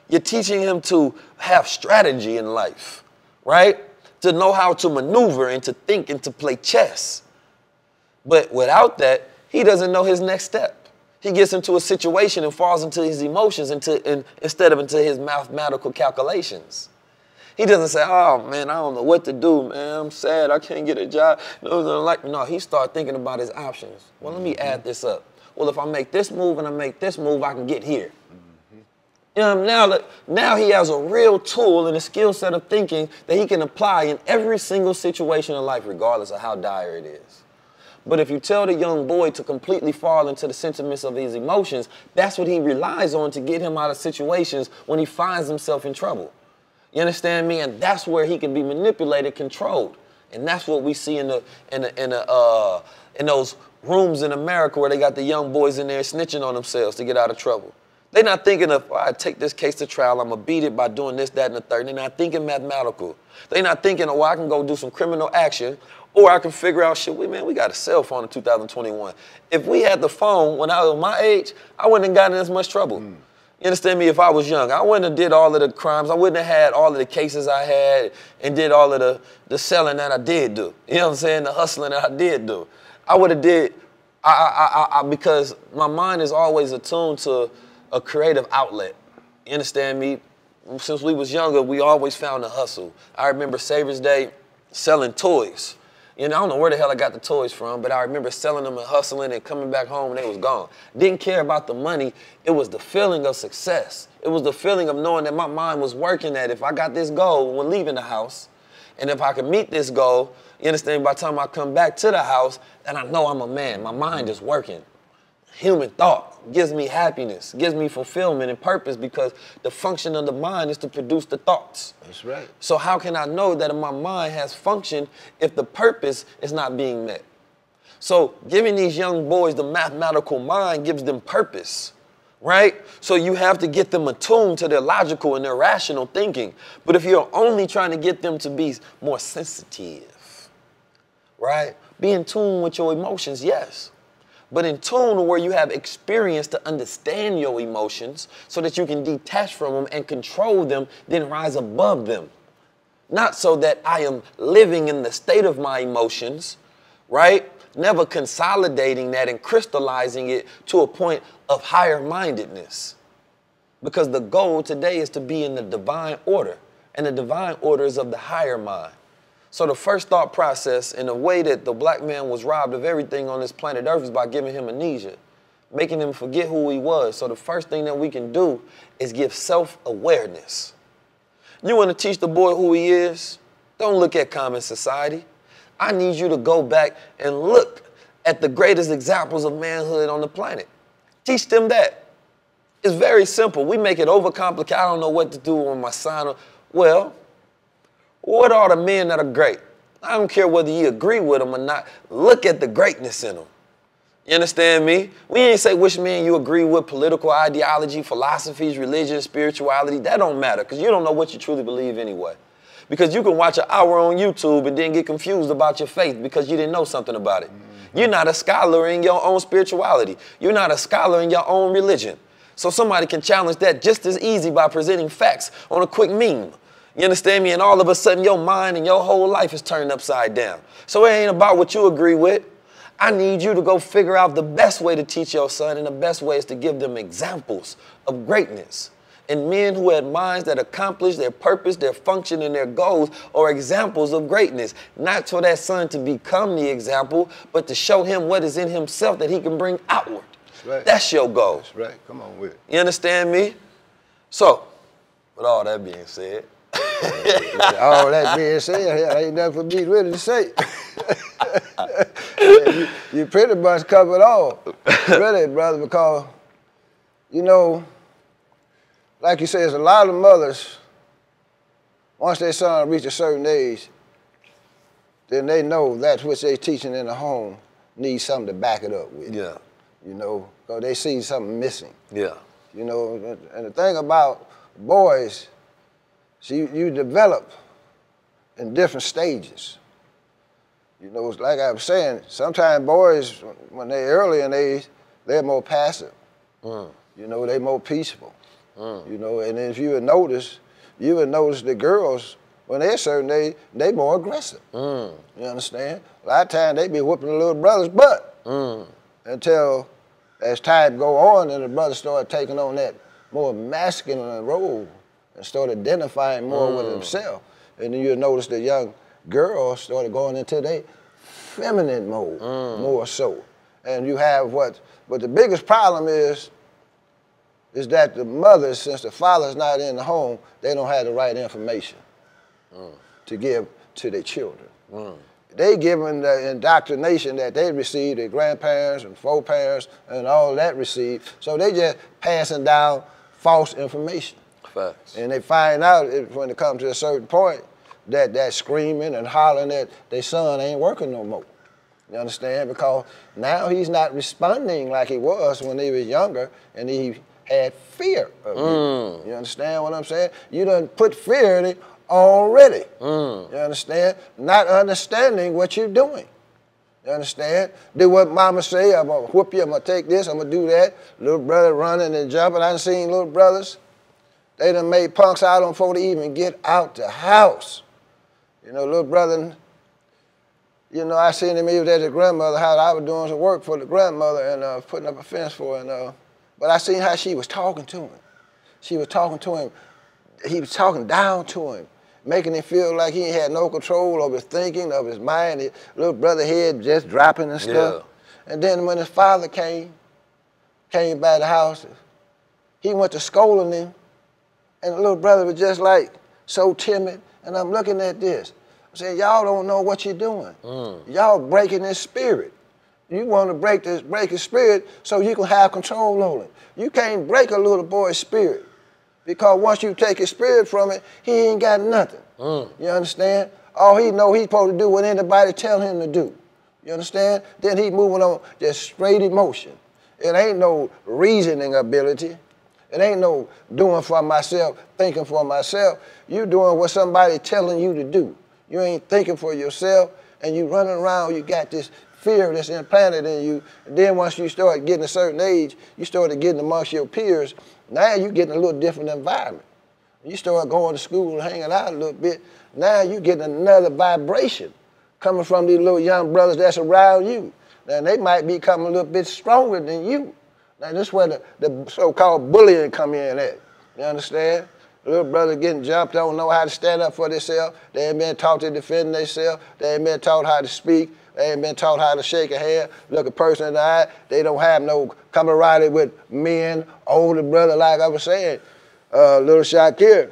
You're teaching him to have strategy in life, right? To know how to maneuver and to think and to play chess. But without that, he doesn't know his next step. He gets into a situation and falls into his emotions instead of into his mathematical calculations. He doesn't say, oh, man, I don't know what to do, man. I'm sad. I can't get a job. No, he starts thinking about his options. Well, let me add this up. Well, if I make this move and I make this move, I can get here. You know, now he has a real tool and a skill set of thinking that he can apply in every single situation in life, regardless of how dire it is. But if you tell the young boy to completely fall into the sentiments of his emotions, that's what he relies on to get him out of situations when he finds himself in trouble. You understand me? And that's where he can be manipulated, controlled. And that's what we see in those rooms in America where they got the young boys in there snitching on themselves to get out of trouble. They're not thinking of, I take this case to trial, I'm going to beat it by doing this, that, and the third. They're not thinking mathematical. They're not thinking, oh, I can go do some criminal action, or I can figure out, shit, man, we got a cell phone in 2021. If we had the phone when I was my age, I wouldn't have gotten in as much trouble. You understand me? If I was young, I wouldn't have did all of the crimes. I wouldn't have had all of the cases I had and did all of the selling that I did do. You know what I'm saying? The hustling that I did do. I would have did, because my mind is always attuned to a creative outlet. You understand me? Since we was younger, we always found a hustle. I remember Savior's Day selling toys. You know, I don't know where the hell I got the toys from, but I remember selling them and hustling and coming back home and they was gone. Didn't care about the money. It was the feeling of success. It was the feeling of knowing that my mind was working, that if I got this goal when leaving the house And if I can meet this goal, you understand, by the time I come back to the house, then I know I'm a man. My mind is working. Human thought gives me happiness, gives me fulfillment and purpose, because the function of the mind is to produce the thoughts. That's right. So how can I know that my mind has function if the purpose is not being met? So giving these young boys the mathematical mind gives them purpose, right? So you have to get them attuned to their logical and their rational thinking. But if you're only trying to get them to be more sensitive, right? Be in tune with your emotions, yes. But in tune where you have experience to understand your emotions so that you can detach from them and control them, then rise above them. Not so that I am living in the state of my emotions, right? Never consolidating that and crystallizing it to a point of higher mindedness. Because the goal today is to be in the divine order. And the divine order is of the higher mind. So the first thought process in the way that the black man was robbed of everything on this planet Earth is by giving him amnesia, making him forget who he was. So the first thing that we can do is give self-awareness. You want to teach the boy who he is? Don't look at common society. I need you to go back and look at the greatest examples of manhood on the planet. Teach them that. It's very simple. We make it overcomplicated. I don't know what to do on my son. Well, what are the men that are great? I don't care whether you agree with them or not. Look at the greatness in them. You understand me? We ain't say which man you agree with, political ideology, philosophies, religion, spirituality. That don't matter, because you don't know what you truly believe anyway. Because you can watch an hour on YouTube and then get confused about your faith because you didn't know something about it. You're not a scholar in your own spirituality. You're not a scholar in your own religion. So somebody can challenge that just as easy by presenting facts on a quick meme. You understand me? And all of a sudden your mind and your whole life is turned upside down. So it ain't about what you agree with. I need you to go figure out the best way to teach your son, and the best way is to give them examples of greatness. And men who had minds that accomplish their purpose, their function, and their goals are examples of greatness. Not for that son to become the example, but to show him what is in himself that he can bring outward. That's right. That's your goal. That's right. Come on with it. You understand me? So, with all that being said, all that being said, ain't nothing for me really to say. you pretty much covered all, really, brother, because, you know, like you say, there's a lot of mothers, once their son reach a certain age, then they know that which they're teaching in the home needs something to back it up with. Yeah. You know, because they see something missing. Yeah. You know, and the thing about boys, see, you develop in different stages. You know, like I was saying, sometimes boys, when they're early in age, they're more passive. You know, they're more peaceful. You know, and if you would notice the girls, when they're a certain age, they more aggressive. You understand? A lot of times they be whooping the little brother's butt until as time go on and the brother start taking on that more masculine role and start identifying more with himself. And then you'll notice the young girls started going into their feminine mode more so. And you have but the biggest problem is that the mothers, since the father's not in the home, they don't have the right information to give to their children. They given the indoctrination that they received, their grandparents and foreparents and all that received, so they just passing down false information. Facts. And they find out when it comes to a certain point that screaming and hollering that their son ain't working no more. You understand? Because now he's not responding like he was when he was younger, and he had fear of you. You understand what I'm saying? You done put fear in it already. You understand? Not understanding what you're doing. You understand? Do what mama say, I'm gonna whoop you, I'm gonna take this, I'm gonna do that. Little brother running and jumping. I done seen little brothers, they done made punks out on before they even get out the house. You know, little brother, you know, I seen him, he was at his grandmother house. I was doing some work for the grandmother and putting up a fence for her. But I seen how she was talking to him. She was talking to him. He was talking down to him, making him feel like he had no control of his thinking, of his mind. His little brother head just dropping and stuff. Yeah. And then when his father came by the house, he went to scolding him, and the little brother was just like so timid. And I'm looking at this. I'm saying, y'all don't know what you're doing. Y'all breaking his spirit. You want to break his spirit so you can have control on it. You can't break a little boy's spirit, because once you take his spirit from it, he ain't got nothing. You understand? All he know, he's supposed to do what anybody tell him to do. You understand? Then he moving on just straight emotion. It ain't no reasoning ability. It ain't no doing for myself, thinking for myself. You doing what somebody telling you to do. You ain't thinking for yourself, and you running around, you got this fear that's implanted in you. And then once you start getting a certain age, you started getting amongst your peers. Now you getting a little different environment. You start going to school and hanging out a little bit. Now you getting another vibration coming from these little young brothers that's around you. Now they might be coming a little bit stronger than you. Now this is where the so-called bullying come in at. You understand? The little brother getting jumped on, know how to stand up for themselves. They ain't been taught to defend themselves. They ain't been taught how to speak. They ain't been taught how to shake a hand, look a person in the eye. They don't have no camaraderie with men, older brother, like I was saying. Little Shakir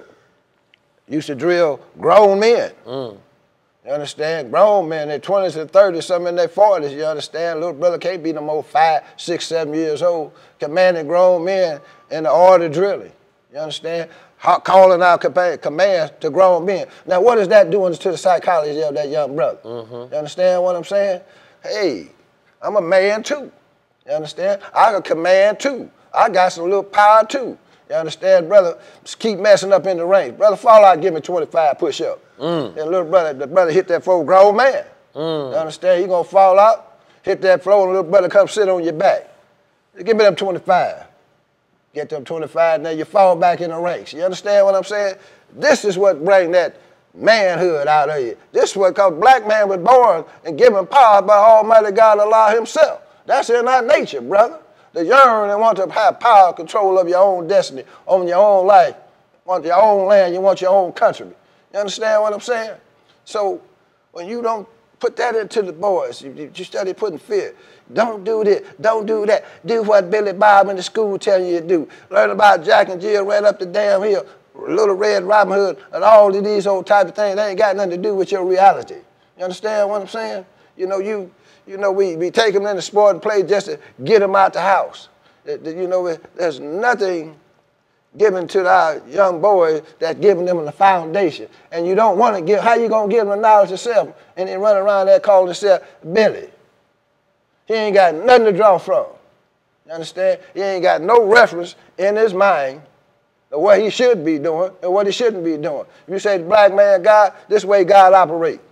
used to drill grown men. You understand? Grown men, in their 20s and 30s, some in their 40s, you understand? Little brother can't be no more 5, 6, 7 years old, commanding grown men in the art of drilling. You understand? Calling out commands to grown men. Now, what is that doing to the psychology of that young brother? You understand what I'm saying? Hey, I'm a man too. You understand? I can command too. I got some little power too. You understand, brother? Just keep messing up in the range. Brother, fall out, give me 25 push-ups. And the brother hit that floor, grown man. You understand? He gonna fall out, hit that floor, and little brother come sit on your back. Give me them 25. Get them 25, now you fall back in the ranks. You understand what I'm saying? This is what bring that manhood out of you. This is what, because black man was born and given power by Almighty God Allah himself. That's in our nature, brother. The yearn and want to have power, control of your own destiny, on your own life. You want your own land, you want your own country. You understand what I'm saying? So when you don't put that into the boys, you study putting fear. Don't do this, don't do that. Do what Billy Bob in the school telling you to do. Learn about Jack and Jill ran up the damn hill, Little Red Robin Hood, and all of these old type of things. They ain't got nothing to do with your reality. You understand what I'm saying? You know, we take them in the sport and play just to get them out the house. You know, there's nothing given to our young boys that's giving them the foundation. And you don't want to give, how you going to give them the knowledge of self and then run around there calling himself Billy? He ain't got nothing to draw from. You understand? He ain't got no reference in his mind of what he should be doing and what he shouldn't be doing. If you say the black man God, this way God operates.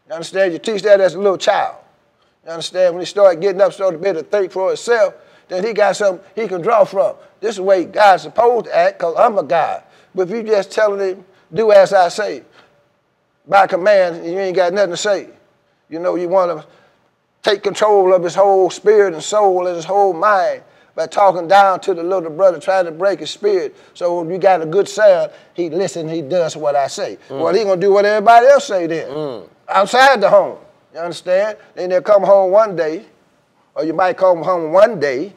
You understand? You teach that as a little child. You understand? When he start getting up, start to be able to think for himself, then he got something he can draw from. This is the way God's supposed to act, because I'm a God. But if you just telling him, do as I say, by command, you ain't got nothing to say. You know, you want to take control of his whole spirit and soul and his whole mind by talking down to the little brother, trying to break his spirit. So when you got a good sound, he listens, he does what I say. Well, he going to do what everybody else say then, outside the home. You understand? Then they'll come home one day, or you might come home one day,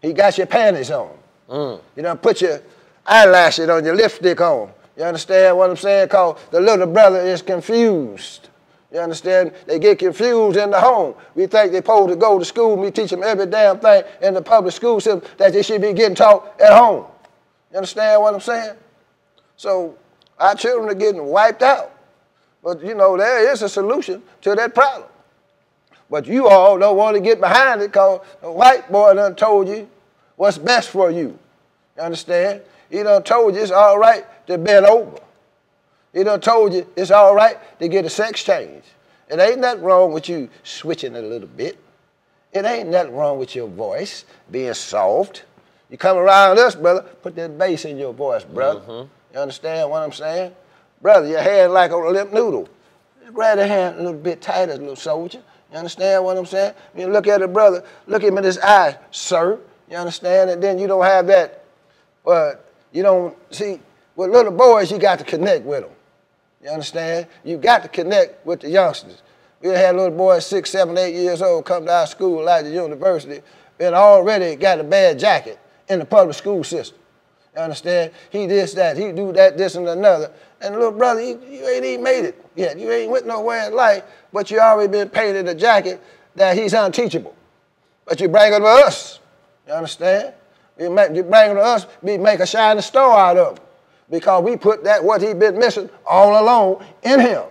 he got your panties on. You done put your eyelashes on, your lipstick on. You understand what I'm saying? Because the little brother is confused. You understand? They get confused in the home. We think they're supposed to go to school, we teach them every damn thing in the public school system that they should be getting taught at home. You understand what I'm saying? So our children are getting wiped out. But you know, there is a solution to that problem. But you all don't want to get behind it because the white boy done told you what's best for you. You understand? He done told you it's all right to bend over. He done told you it's all right to get a sex change. It ain't nothing wrong with you switching a little bit. It ain't nothing wrong with your voice being soft. You come around us, brother, put that bass in your voice, brother. You understand what I'm saying? Brother, your hand like a limp noodle. Just grab the hand a little bit tighter, little soldier. You understand what I'm saying? When you look at a brother, look him in his eyes, sir. You understand? And then you don't have that, you don't, see, with little boys, you got to connect with them. You understand? You got to connect with the youngsters. We had little boys 6, 7, 8 years old come to our school like the university and already got a bad jacket in the public school system. You understand? He this, that, he do that, this, and another. And little brother, you ain't even made it yet. You ain't went nowhere in life, but you already been painted a jacket that he's unteachable. But you bring it to us. You understand? You bring it to us, we make a shining star out of him. Because we put that, what he been missing all along in him.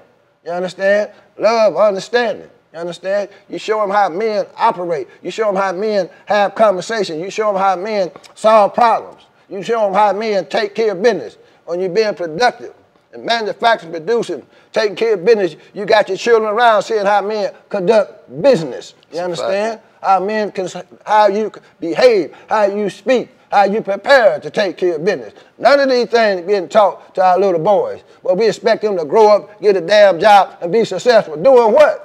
You understand? Love, understanding. You understand? You show them how men operate. You show them how men have conversation. You show them how men solve problems. You show them how men take care of business. When you're being productive and manufacturing, producing, taking care of business, you got your children around seeing how men conduct business. You understand? How you behave, how you speak, how you prepare to take care of business. None of these things being taught to our little boys. But we expect them to grow up, get a damn job, and be successful. Doing what?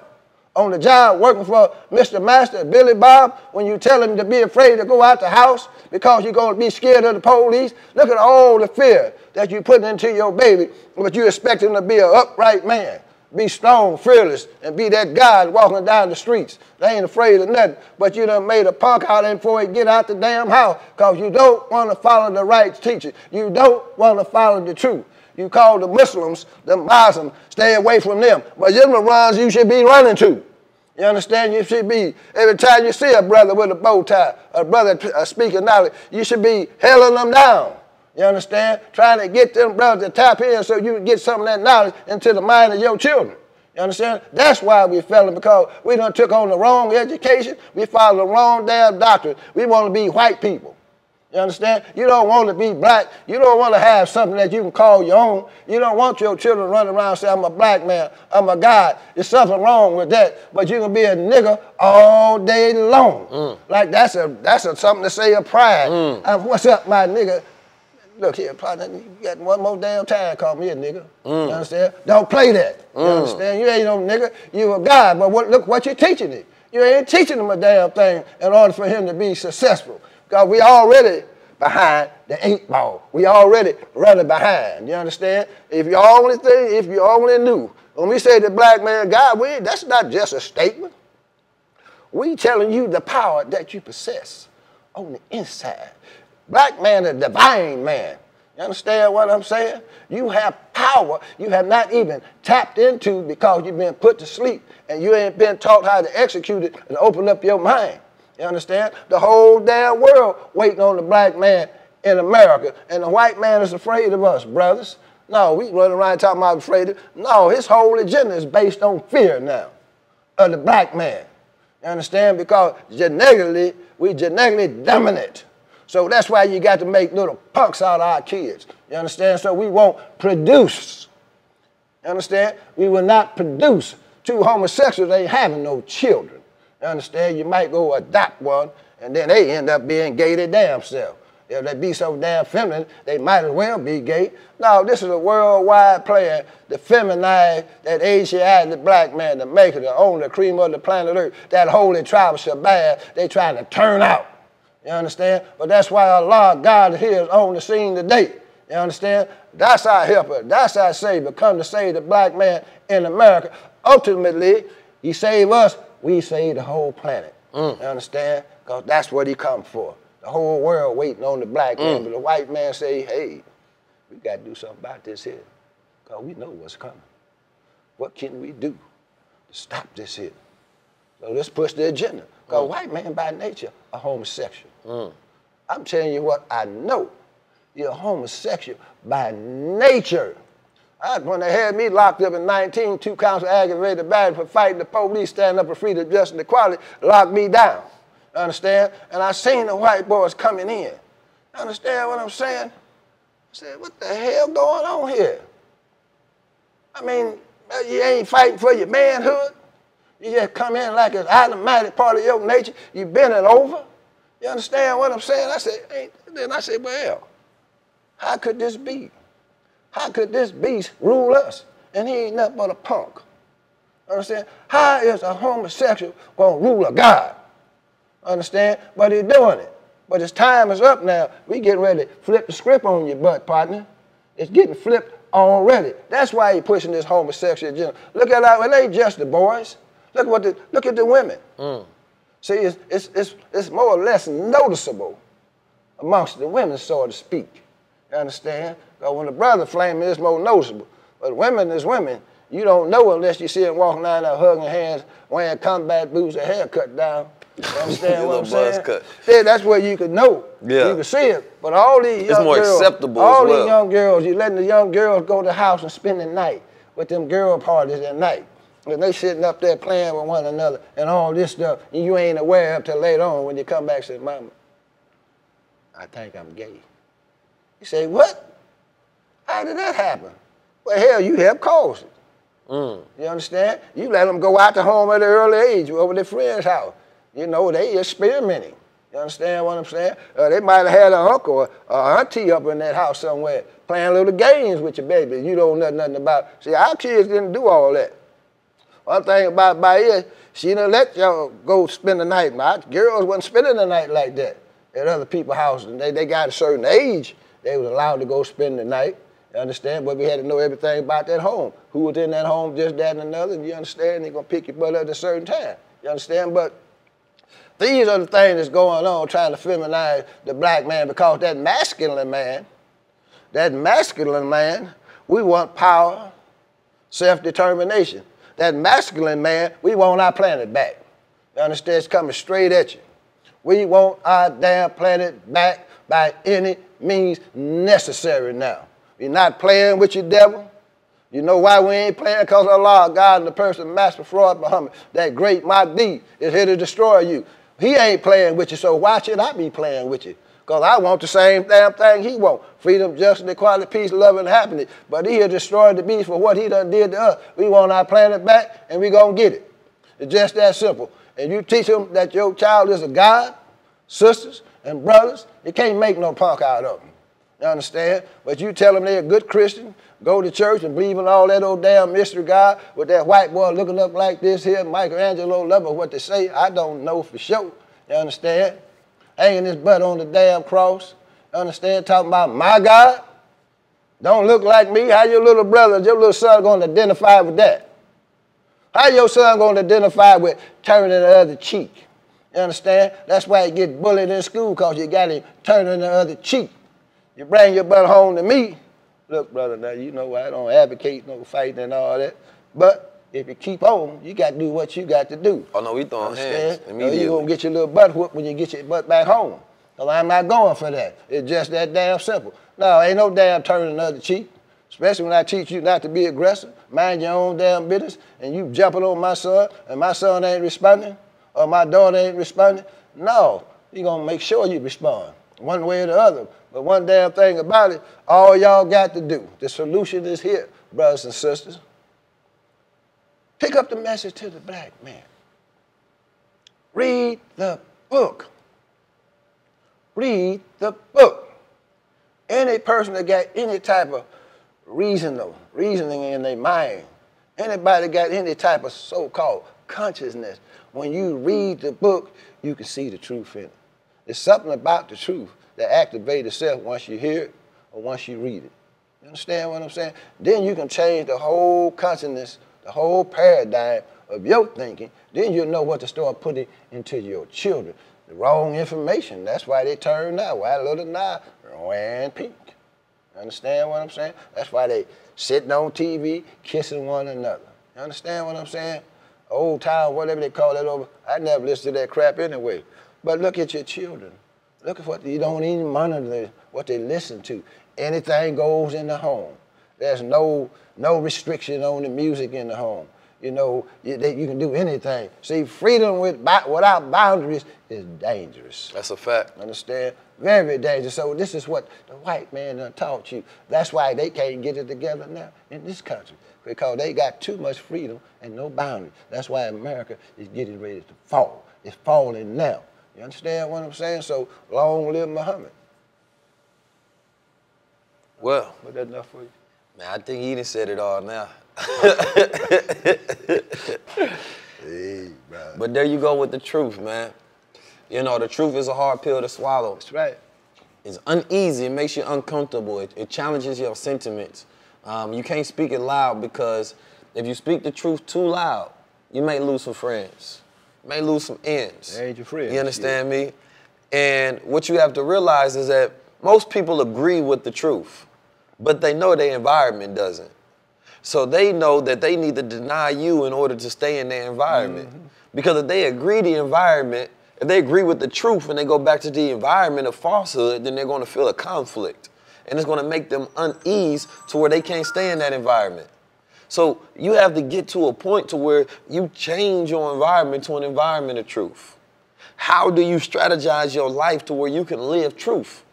On the job, working for Mr. Master, Billy Bob, when you tell him to be afraid to go out the house because you're going to be scared of the police. Look at all the fear that you put into your baby, but you expect him to be an upright man, be strong, fearless, and be that guy walking down the streets. They ain't afraid of nothing, but you done made a punk out of him before he get out the damn house because you don't want to follow the right teaching. You don't want to follow the truth. You call the Muslims, the Muslims, stay away from them. But them the ones you should be running to. You understand? You should be, every time you see a brother with a bow tie, a brother speaking knowledge, you should be hailing them down. You understand? Trying to get them brothers to tap in so you can get some of that knowledge into the mind of your children. You understand? That's why we failing, because we done took on the wrong education. We follow the wrong damn doctrine. We want to be white people. You understand? You don't want to be black. You don't want to have something that you can call your own. You don't want your children running around and say, I'm a black man, I'm a guy. There's something wrong with that. But you can be a nigga all day long. Like that's something to say of pride. What's up, my nigga? Look here, partner, you got one more damn time, call me a nigga. You understand? Don't play that. You understand? You ain't no nigga, you a guy. But look what you're teaching him. You ain't teaching him a damn thing in order for him to be successful. Because we already behind the 8 ball. We already running behind. You understand? If you only knew. When we say the black man God, that's not just a statement. We telling you the power that you possess on the inside. Black man is a divine man. You understand what I'm saying? You have power you have not even tapped into because you've been put to sleep and you ain't been taught how to execute it and open up your mind. You understand? The whole damn world waiting on the black man in America, and the white man is afraid of us, brothers. No, we run around talking about afraid of. No, his whole agenda is based on fear now of the black man. You understand? Because genetically, we genetically dominant. So that's why you got to make little punks out of our kids. You understand? So we won't produce. You understand? We will not produce. 2 homosexuals ain't having no children. You understand? You might go adopt one, and then they end up being gay their damn self. If they be so damn feminine, they might as well be gay. No, this is a worldwide plan to feminize that Asiatic black man, to make it the only cream of the planet Earth, that holy tribe of Shabbat, they trying to turn out. You understand? But that's why Allah, God here is on the scene today. You understand? That's our helper. That's our savior. Come to save the black man in America. Ultimately, he saved us. We save the whole planet. You understand? Because that's what he come for. The whole world waiting on the black man. But the white man say, hey, we got to do something about this here. Because we know what's coming. What can we do to stop this here? So let's push the agenda. Because white men by nature are homosexual. I'm telling you what I know. You're a homosexual by nature. When they had me locked up in 19, 2 counts of aggravated battery for fighting the police, standing up for freedom, justice, and equality, locked me down. You understand? And I seen the white boys coming in. You understand what I'm saying? I said, what the hell going on here? I mean, you ain't fighting for your manhood. You just come in like it's automatic part of your nature. You bend it over. You understand what I'm saying? I said, hey. Then I said, well, how could this be? How could this beast rule us? And he ain't nothing but a punk. Understand? How is a homosexual going to rule a God? Understand? But he's doing it. But his time is up now. We getting ready to flip the script on your butt, partner. It's getting flipped already. That's why he's pushing this homosexual agenda. Look at that. Well, it ain't just the boys. Look at the women. See, it's more or less noticeable amongst the women, so to speak. You understand? Because when the brother flaming, it's more noticeable. But women is women. You don't know unless you see them walking down there hugging hands, wearing combat boots, their hair cut down. You understand what I'm saying? Cut. Yeah, that's where you could know. Yeah. You can see it. But all these young girls, acceptable all these young girls, you letting the young girls go to the house and spend the night with them girl parties at night. And they sitting up there playing with one another and all this stuff, and you ain't aware up till later on when you come back and say, Mama, I think I'm gay. You say, what? How did that happen? Well, hell, you helped cause it. You understand? You let them go out to home at an early age over their friend's house. You know, they experimenting. You understand what I'm saying? They might have had an uncle or auntie up in that house somewhere playing little games with your baby you don't know nothing about. See, our kids didn't do all that. One thing about is she didn't let y'all go spend the night. My girls wasn't spending the night like that at other people's houses. And they got a certain age, they was allowed to go spend the night. You understand? But we had to know everything about that home. Who was in that home, just that and another. And you understand? They're going to pick your butt up at a certain time. You understand? But these are the things that's going on trying to feminize the black man because that masculine man, we want power, self-determination. That masculine man, we want our planet back. You understand? It's coming straight at you. We want our damn planet back by any means necessary now. We're not playing with your devil. You know why we ain't playing? Because Allah, God, and the person, Master Fraud Muhammad, that great Mahdi, is here to destroy you. He ain't playing with you, so why should I be playing with you? Because I want the same damn thing he wants. Freedom, justice, equality, peace, love, and happiness. But he has destroyed the beast for what he done did to us. We want our planet back, and we going to get it. It's just that simple. And you teach them that your child is a God, sisters, and brothers, you can't make no punk out of them. You understand? But you tell them they're a good Christian, go to church and believe in all that old damn mystery God with that white boy looking up like this here, Michelangelo level, what they say, I don't know for sure. You understand? Hanging his butt on the damn cross. You understand? Talking about my God. Don't look like me. How your little brother, your little son going to identify with that? How your son going to identify with turning the other cheek? You understand? That's why he get bullied in school, because you got him turning the other cheek. You bring your butt home to me. Look, brother, now you know I don't advocate no fighting and all that. But if you keep on, you got to do what you got to do. Oh, no, we throwing hands immediately. You're going to get your little butt whooped when you get your butt back home. Because I'm not going for that. It's just that damn simple. No, ain't no damn turning the other cheek. Especially when I teach you not to be aggressive, mind your own damn business, and you jumping on my son, and my son ain't responding, or my daughter ain't responding. No, you're going to make sure you respond, one way or the other. But one damn thing about it, all y'all got to do, the solution is here, brothers and sisters. Pick up the message to the black man. Read the book. Read the book. Any person that got any type of reasoning in their mind, anybody got any type of so-called consciousness, when you read the book, you can see the truth in it. There's something about the truth that activates itself once you hear it or once you read it. You understand what I'm saying? Then you can change the whole consciousness, the whole paradigm of your thinking. Then you'll know what to start putting into your children. The wrong information. That's why they turn out. Why little now wearing pink. You understand what I'm saying? That's why they sitting on TV, kissing one another. You understand what I'm saying? Old town, whatever they call that over. I never listened to that crap anyway. But look at your children. Look at what you don't even monitor what they listen to. Anything goes in the home. There's no restriction on the music in the home. You know, you can do anything. See, freedom without boundaries is dangerous. That's a fact. Understand? Very dangerous. So this is what the white man done taught you. That's why they can't get it together now in this country, because they got too much freedom and no boundaries. That's why America is getting ready to fall. It's falling now. You understand what I'm saying? So long live Muhammad. Well, was that enough for you? Man, I think he done said it all now. Hey, bro. But there you go with the truth, man. You know, the truth is a hard pill to swallow. That's right. It's uneasy. It makes you uncomfortable. It challenges your sentiments. You can't speak it loud, because if you speak the truth too loud, you may lose some friends. You may lose some ends. They ain't your friends. You understand me? And what you have to realize is that Most people agree with the truth, but they know their environment doesn't. So they know that they need to deny you in order to stay in their environment. Because if they agree the environment, if they agree with the truth and they go back to the environment of falsehood, then they're going to feel a conflict. And it's going to make them unease to where they can't stay in that environment. So you have to get to a point to where you change your environment to an environment of truth. How do you strategize your life to where you can live truth?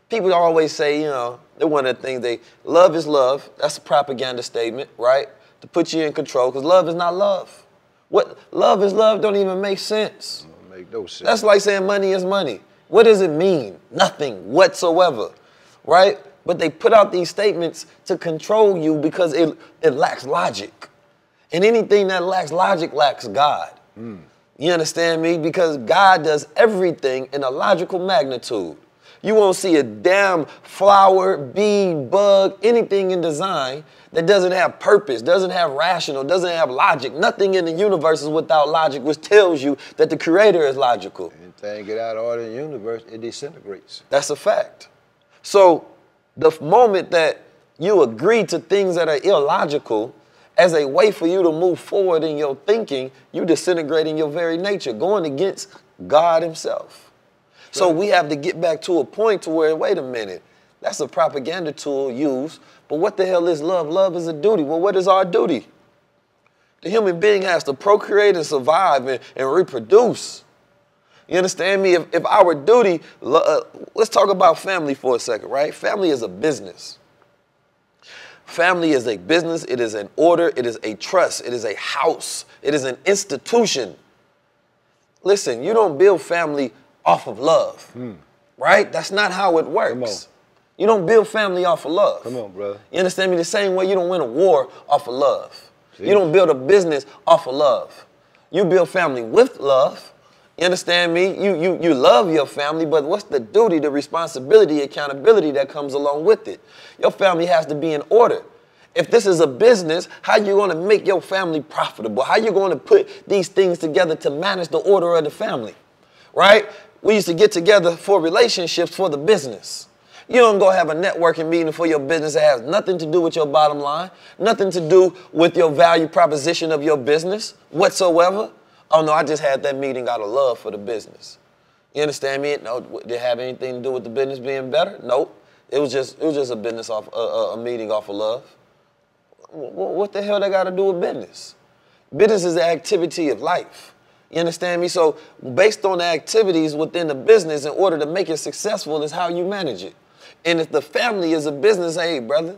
People always say, you know, they're one of the things love is love. That's a propaganda statement, right? To put you in control, because love is not love. What love is love don't even make sense. Don't make no sense. That's like saying money is money. What does it mean? Nothing whatsoever, right? But they put out these statements to control you because it lacks logic. And anything that lacks logic lacks God. You understand me? Because God does everything in a logical magnitude. You won't see a damn flower, bee, bug, anything in design that doesn't have purpose, doesn't have rational, doesn't have logic. Nothing in the universe is without logic, which tells you that the creator is logical. Anything get out of order in the universe, it disintegrates. That's a fact. So the moment that you agree to things that are illogical as a way for you to move forward in your thinking, you disintegrating your very nature, going against God himself. So we have to get back to a point to where, wait a minute, that's a propaganda tool used, but what the hell is love? Love is a duty. Well, what is our duty? The human being has to procreate and survive and reproduce. You understand me? If our duty, let's talk about family for a second, right? Family is a business. Family is a business. It is an order. It is a trust. It is a house. It is an institution. Listen, you don't build family off of love, right? That's not how it works. Come on. You don't build family off of love. Come on, brother. You understand me? The same way you don't win a war off of love. See? You don't build a business off of love. You build family with love. You understand me? You love your family, but what's the duty, the responsibility, accountability that comes along with it? Your family has to be in order. If this is a business, how you going to make your family profitable? How you going to put these things together to manage the order of the family, right? We used to get together for relationships for the business. You don't go have a networking meeting for your business that has nothing to do with your bottom line, nothing to do with your value proposition of your business whatsoever. Oh, no, I just had that meeting out of love for the business. You understand me? No, did it have anything to do with the business being better? Nope. It was just a business off a meeting off of love. What the hell they got to do with business? Business is the activity of life. You understand me? So based on the activities within the business, in order to make it successful, is how you manage it. And if the family is a business, hey, brother,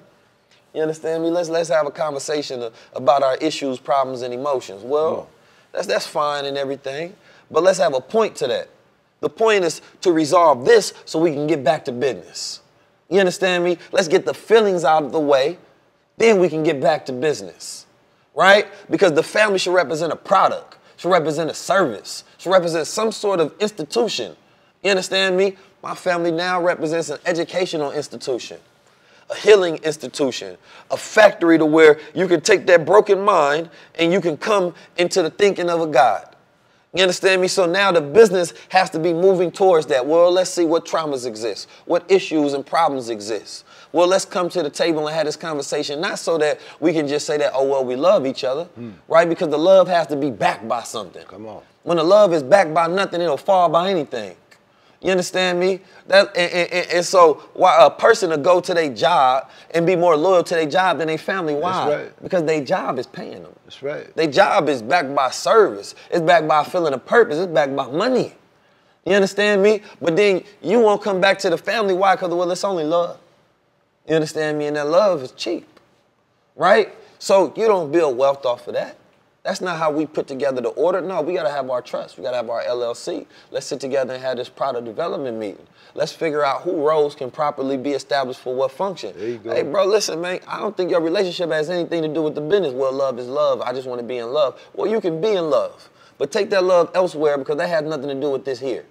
you understand me? Let's have a conversation about our issues, problems, and emotions. Well, that's fine and everything, but let's have a point to that. The point is to resolve this so we can get back to business. You understand me? Let's get the feelings out of the way, then we can get back to business, right? Because the family should represent a product, should represent a service, should represent some sort of institution. You understand me? My family now represents an educational institution, a healing institution, a factory to where you can take that broken mind and you can come into the thinking of a God. You understand me? So now the business has to be moving towards that. Well, let's see what traumas exist, what issues and problems exist. Well, let's come to the table and have this conversation, not so that we can just say that, oh, well, we love each other, right? Because the love has to be backed by something. Come on. When the love is backed by nothing, it'll fall by anything. You understand me? And so why a person to go to their job and be more loyal to their job than their family, why? That's right. Because their job is paying them. That's right. Their job is backed by service. It's backed by feeling a purpose. It's backed by money. You understand me? But then you won't come back to the family. Why? Because, well, it's only love. You understand me? And that love is cheap, right? So you don't build wealth off of that. That's not how we put together the order. No, we got to have our trust. We got to have our LLC. Let's sit together and have this product development meeting. Let's figure out who roles can properly be established for what function. There you go. Hey, bro, listen, man, I don't think your relationship has anything to do with the business. Well, love is love. I just want to be in love. Well, you can be in love, but take that love elsewhere because that has nothing to do with this here.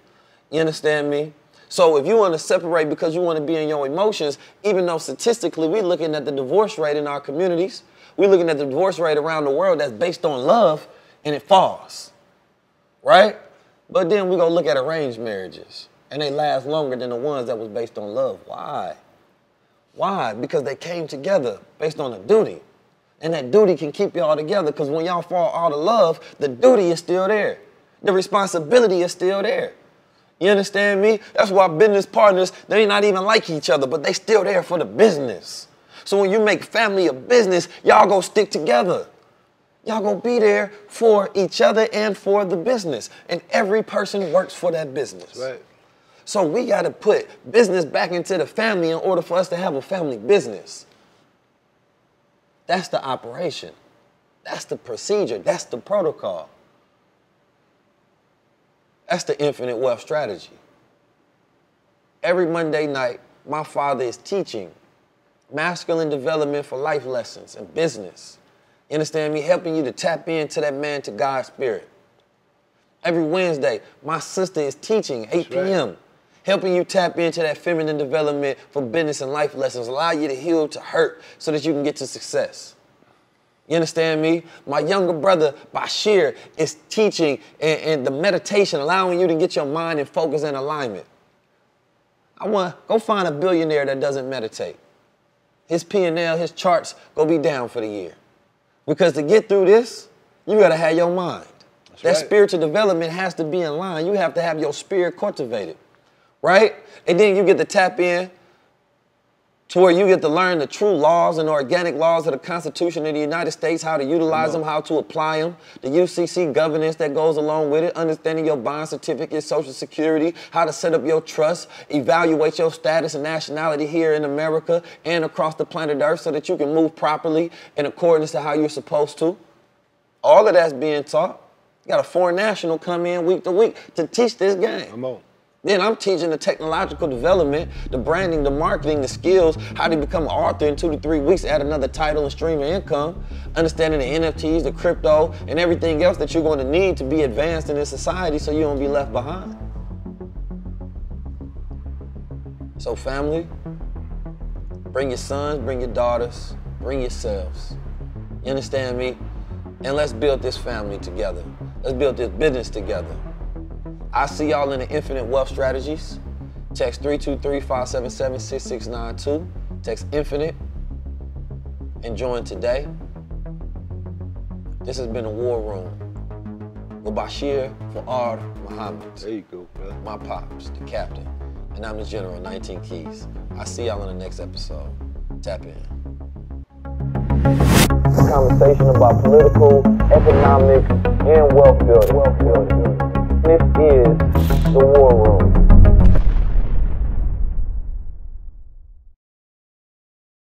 You understand me? So if you want to separate because you want to be in your emotions, even though statistically we're looking at the divorce rate in our communities, we're looking at the divorce rate around the world that's based on love, and it falls, right? But then we're going to look at arranged marriages. And they last longer than the ones that was based on love. Why? Why? Because they came together based on a duty. And that duty can keep y'all together, because when y'all fall out of love, the duty is still there. The responsibility is still there. You understand me? That's why business partners, they not even like each other, but they still there for the business. So when you make family a business, y'all go stick together. Y'all gonna be there for each other and for the business. And every person works for that business. Right. So we gotta put business back into the family in order for us to have a family business. That's the operation. That's the procedure. That's the protocol. That's the infinite wealth strategy. Every Monday night, my father is teaching masculine development for life lessons and business. You understand me? Helping you to tap into that man to God spirit. Every Wednesday, my sister is teaching, 8 p.m., helping you tap into that feminine development for business and life lessons, allow you to heal to hurt so that you can get to success. You understand me? My younger brother, Bashir, is teaching and the meditation, allowing you to get your mind in focus and alignment. Go find a billionaire that doesn't meditate. His P&L, his charts, go be down for the year. Because to get through this, you gotta have your mind. That spiritual development has to be in line. You have to have your spirit cultivated, right? And then you get to tap in to where you get to learn the true laws and organic laws of the Constitution of the United States, how to utilize them, how to apply them, the UCC governance that goes along with it, understanding your bond certificate, Social Security, how to set up your trust, evaluate your status and nationality here in America and across the planet Earth so that you can move properly in accordance to how you're supposed to. All of that's being taught. You got a foreign national come in week to week to teach this game. Come on. Then I'm teaching the technological development, the branding, the marketing, the skills, how to become an author in 2 to 3 weeks, add another title and stream of income, understanding the NFTs, the crypto, and everything else that you're going to need to be advanced in this society so you don't be left behind. So family, bring your sons, bring your daughters, bring yourselves. You understand me? And let's build this family together. Let's build this business together. I see y'all in the Infinite Wealth Strategies. Text 323-577-6692. Text Infinite and join today. This has been a War Room with Bashir Fuad Muhammad. There you go, brother. My pops, the captain. And I'm the General, 19 Keys. I'll see y'all in the next episode. Tap in. A conversation about political, economic, and wealth building. This is the War Room.